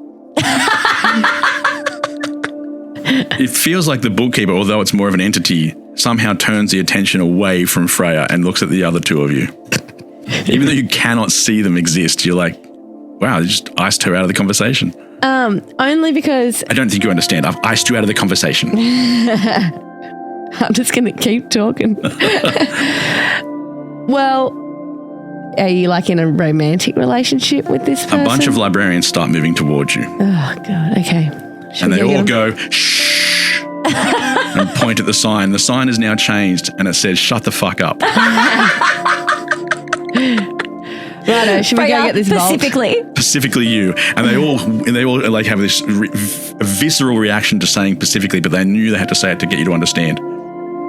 It feels like the bookkeeper, although it's more of an entity, somehow turns the attention away from Freya and looks at the other two of you. Even though you cannot see them exist, you're like, wow, they just iced her out of the conversation. Only because... I don't think you understand. I've iced you out of the conversation. I'm just going to keep talking. Well, are you like in a romantic relationship with this person? A bunch of librarians start moving towards you. Oh, God. Okay. And they all go, shh, and point at the sign. The sign is now changed and it says, shut the fuck up. Righto, should we go get this vault? Specifically you. And they all like have this visceral reaction to saying specifically, but they knew they had to say it to get you to understand.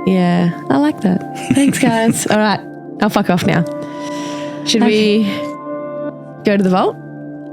Yeah, I like that. Thanks, guys. All right, I'll fuck off now. Should we go to the vault?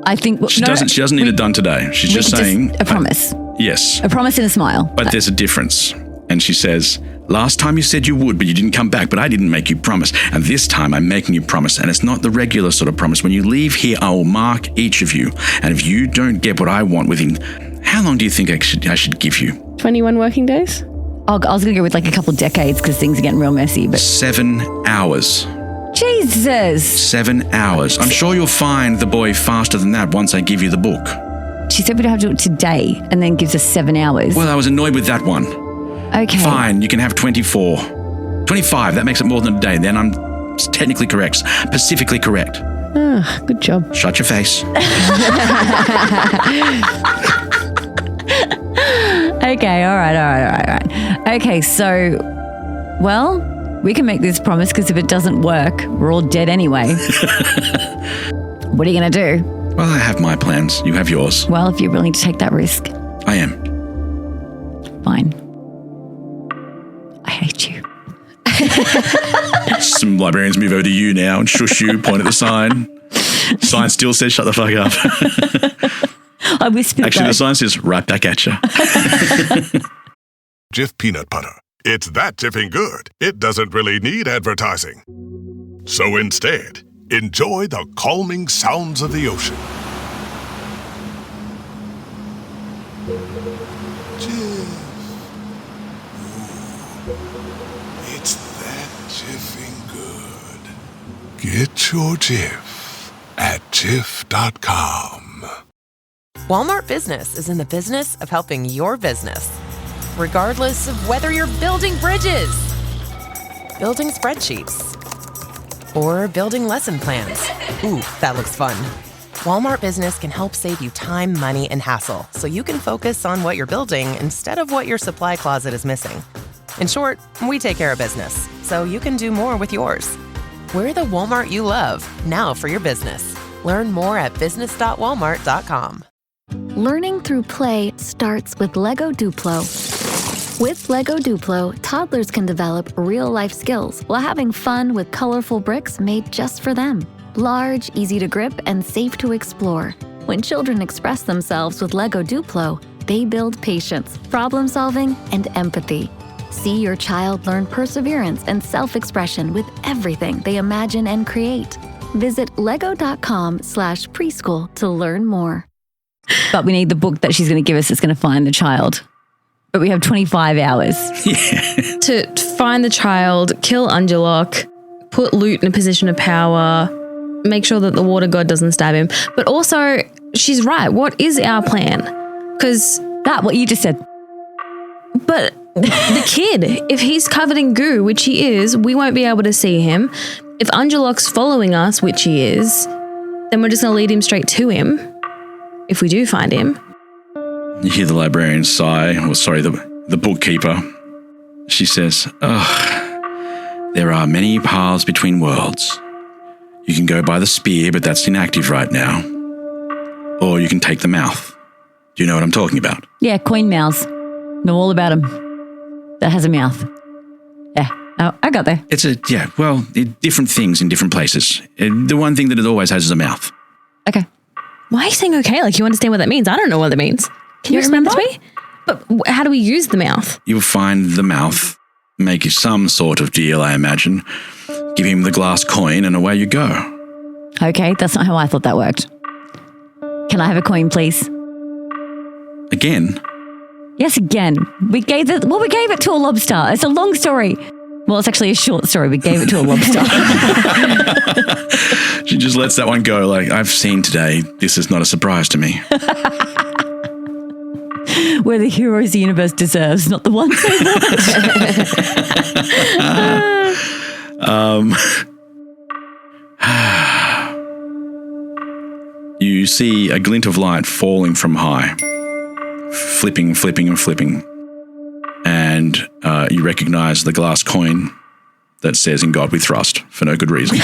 I think she doesn't need it done today. She's just saying a promise. Yes. A promise and a smile. But there's a difference. And she says, last time you said you would, but you didn't come back, but I didn't make you promise. And this time I'm making you promise. And it's not the regular sort of promise. When you leave here, I will mark each of you. And if you don't get what I want within, how long do you think I should give you? 21 working days? I was going to go with like a couple decades because things are getting real messy. But 7 hours. Jesus. 7 hours. I'm sure you'll find the boy faster than that once I give you the book. She said we'd have to do it today and then gives us 7 hours. Well, I was annoyed with that one. Okay. Fine, you can have 24. 25, that makes it more than a day. Then I'm technically correct. Specifically correct. Oh, good job. Shut your face. Okay, all right. Okay, so, well, we can make this promise because if it doesn't work, we're all dead anyway. What are you going to do? Well, I have my plans. You have yours. Well, if you're willing to take that risk. I am. Fine. I hate you. Some librarians move over to you now and shush you, point at the sign. Sign still says shut the fuck up. I whispered. Actually, the sign says right back at you. Jif peanut butter. It's that jiffing good. It doesn't really need advertising. So instead, enjoy the calming sounds of the ocean. Jif. Ooh, it's that jiffing good. Get your Jif at jif.com. Walmart Business is in the business of helping your business, regardless of whether you're building bridges, building spreadsheets, or building lesson plans. Ooh, that looks fun. Walmart Business can help save you time, money, and hassle so you can focus on what you're building instead of what your supply closet is missing. In short, we take care of business so you can do more with yours. We're the Walmart you love, now for your business. Learn more at business.walmart.com. Learning through play starts with Lego Duplo. With Lego Duplo, toddlers can develop real-life skills while having fun with colorful bricks made just for them. Large, easy to grip, and safe to explore. When children express themselves with Lego Duplo, they build patience, problem-solving, and empathy. See your child learn perseverance and self-expression with everything they imagine and create. Visit lego.com/preschool to learn more. But we need the book that she's going to give us that's going to find the child. But we have 25 hours. Yeah. To find the child, kill Angelok, put Loot in a position of power, make sure that the water god doesn't stab him. But also, she's right. What is our plan? Because what you just said. But the kid, if he's covered in goo, which he is, we won't be able to see him. If Angelok's following us, which he is, then we're just going to lead him straight to him. If we do find him. You hear the librarian sigh, the bookkeeper. She says, there are many paths between worlds. You can go by the spear, but that's inactive right now. Or you can take the mouth. Do you know what I'm talking about? Yeah, coin mouths. Know all about him. That has a mouth. Yeah, I got there. Different things in different places. The one thing that it always has is a mouth. Okay. Why are you saying okay? Like you understand what that means? I don't know what that means. Can you explain that to me? But how do we use the mouth? You'll find the mouth, make some sort of deal, I imagine. give him the glass coin, and away you go. Okay, that's not how I thought that worked. Can I have a coin, please? Again? Yes, again. We gave it to a lobster. It's a long story. Well, it's actually a short story. We gave it to a lobster. She just lets that one go. Like, I've seen today. This is not a surprise to me. We're the heroes the universe deserves, not the ones they want. You see a glint of light falling from high, flipping, and flipping. And you recognize the glass coin that says, "In God we trust," for no good reason.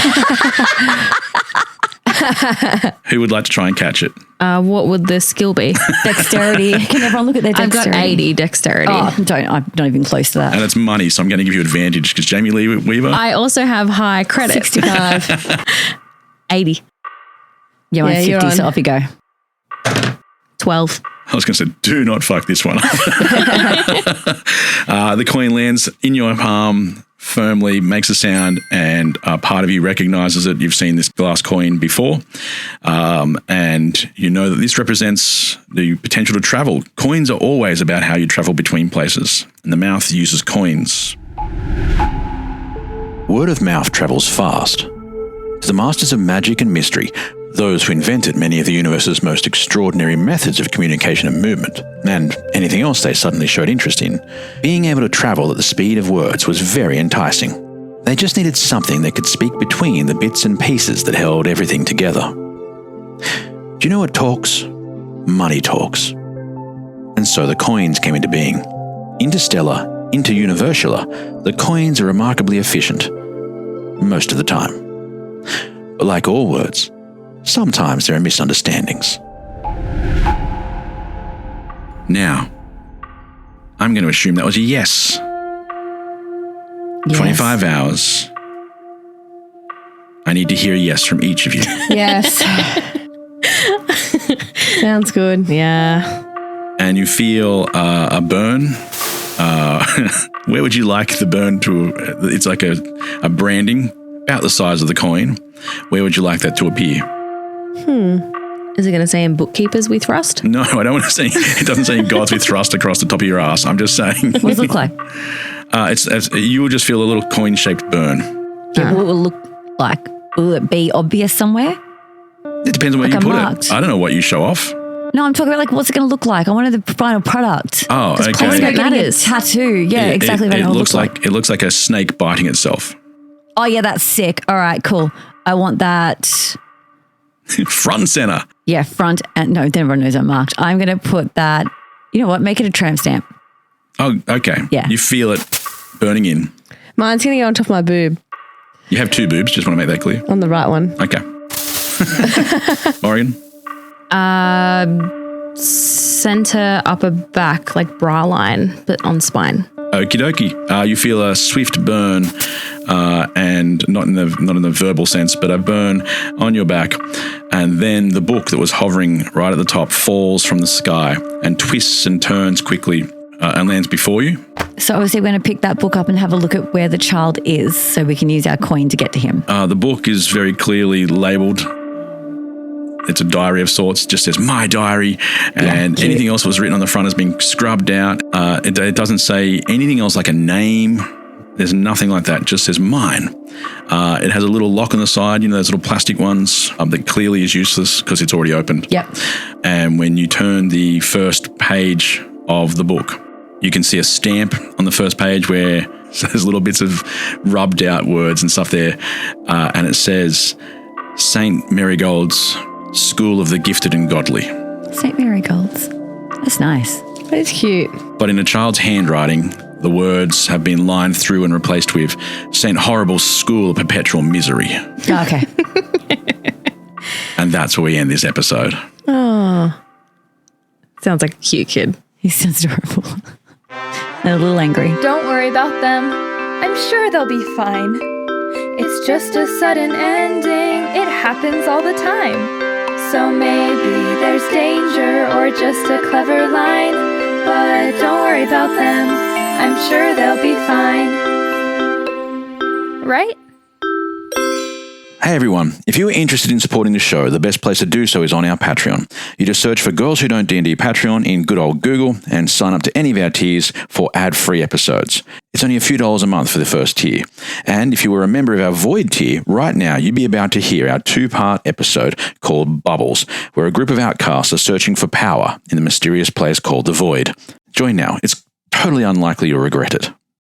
Who would like to try and catch it? What would the skill be? Dexterity. Can everyone look at their dexterity? I've got 80 dexterity. Oh, I'm not even close to that. And it's money, so I'm going to give you advantage because Jamie Lee Weaver. I also have high credit. 65. 80. Yeah, mine's 50, so off you go. 12. I was going to say, do not fuck this one up. The coin lands in your palm firmly, makes a sound, and part of you recognizes it. You've seen this glass coin before, and you know that this represents the potential to travel. Coins are always about how you travel between places, and the mouth uses coins. Word of mouth travels fast. To the masters of magic and mystery, those who invented many of the universe's most extraordinary methods of communication and movement, and anything else they suddenly showed interest in, being able to travel at the speed of words was very enticing. They just needed something that could speak between the bits and pieces that held everything together. Do you know what talks? Money talks. And so the coins came into being. Interstellar, interuniversaler, the coins are remarkably efficient. Most of the time. But like all words, sometimes there are misunderstandings. Now, I'm going to assume that was a yes. 25 hours. I need to hear a yes from each of you. Yes. Sounds good. Yeah. And you feel a burn. Where would you like the burn to? It's like a branding about the size of the coin. Where would you like that to appear? Is it going to say in bookkeepers we thrust? No, I don't want to say. It doesn't say in gods we thrust across the top of your ass. I'm just saying. What does it look like? You will just feel a little coin-shaped burn. Yeah, what will it look like? Will it be obvious somewhere? It depends on where Like you put marked? it. I don't know what you show off. No, I'm talking about like what's it going to look like? I wanted the final product. Oh, okay. Probably getting a tattoo. Yeah, exactly. What It it'll looks look like. it looks like a snake biting itself. Oh yeah, that's sick. All right, cool. I want that. Front and center. Yeah, front and no, everyone knows I'm marked. I'm going to put that. You know what? Make it a tramp stamp. Oh, okay. Yeah. You feel it burning in. Mine's going to go on top of my boob. You have two boobs. Just want to make that clear. On the right one. Okay. Morrigan? Center, upper back, like bra line, but on spine. Okie dokie. You feel a swift burn, and not in the verbal sense, but a burn on your back, and then the book that was hovering right at the top falls from the sky and twists and turns quickly and lands before you. So obviously we're going to pick that book up and have a look at where the child is so we can use our coin to get to him. The book is very clearly labelled. It's a diary of sorts. It just says "My Diary," and anything else that was written on the front has been scrubbed out. It doesn't say anything else like a name. There's nothing like that. It just says "Mine." It has a little lock on the side, those little plastic ones that clearly is useless because it's already opened. Yep. And when you turn the first page of the book, you can see a stamp on the first page where there's little bits of rubbed out words and stuff there. And it says St. Marigold's School of the Gifted and Godly. St. Marigolds. That's nice. That's cute. But in a child's handwriting, the words have been lined through and replaced with St. Horrible's School of Perpetual Misery. Okay. And that's where we end this episode. Oh. Sounds like a cute kid. He sounds adorable. And a little angry. Don't worry about them. I'm sure they'll be fine. It's just a sudden ending. It happens all the time. So maybe there's danger or just a clever line. But don't worry about them. I'm sure they'll be fine. Right? Hey everyone, if you are interested in supporting the show, the best place to do so is on our Patreon. You just search for Girls Who Don't D&D Patreon in good old Google and sign up to any of our tiers for ad-free episodes. It's only a few dollars a month for the first tier. And if you were a member of our Void tier, right now you'd be about to hear our 2-part episode called Bubbles, where a group of outcasts are searching for power in the mysterious place called the Void. Join now. It's totally unlikely you'll regret it.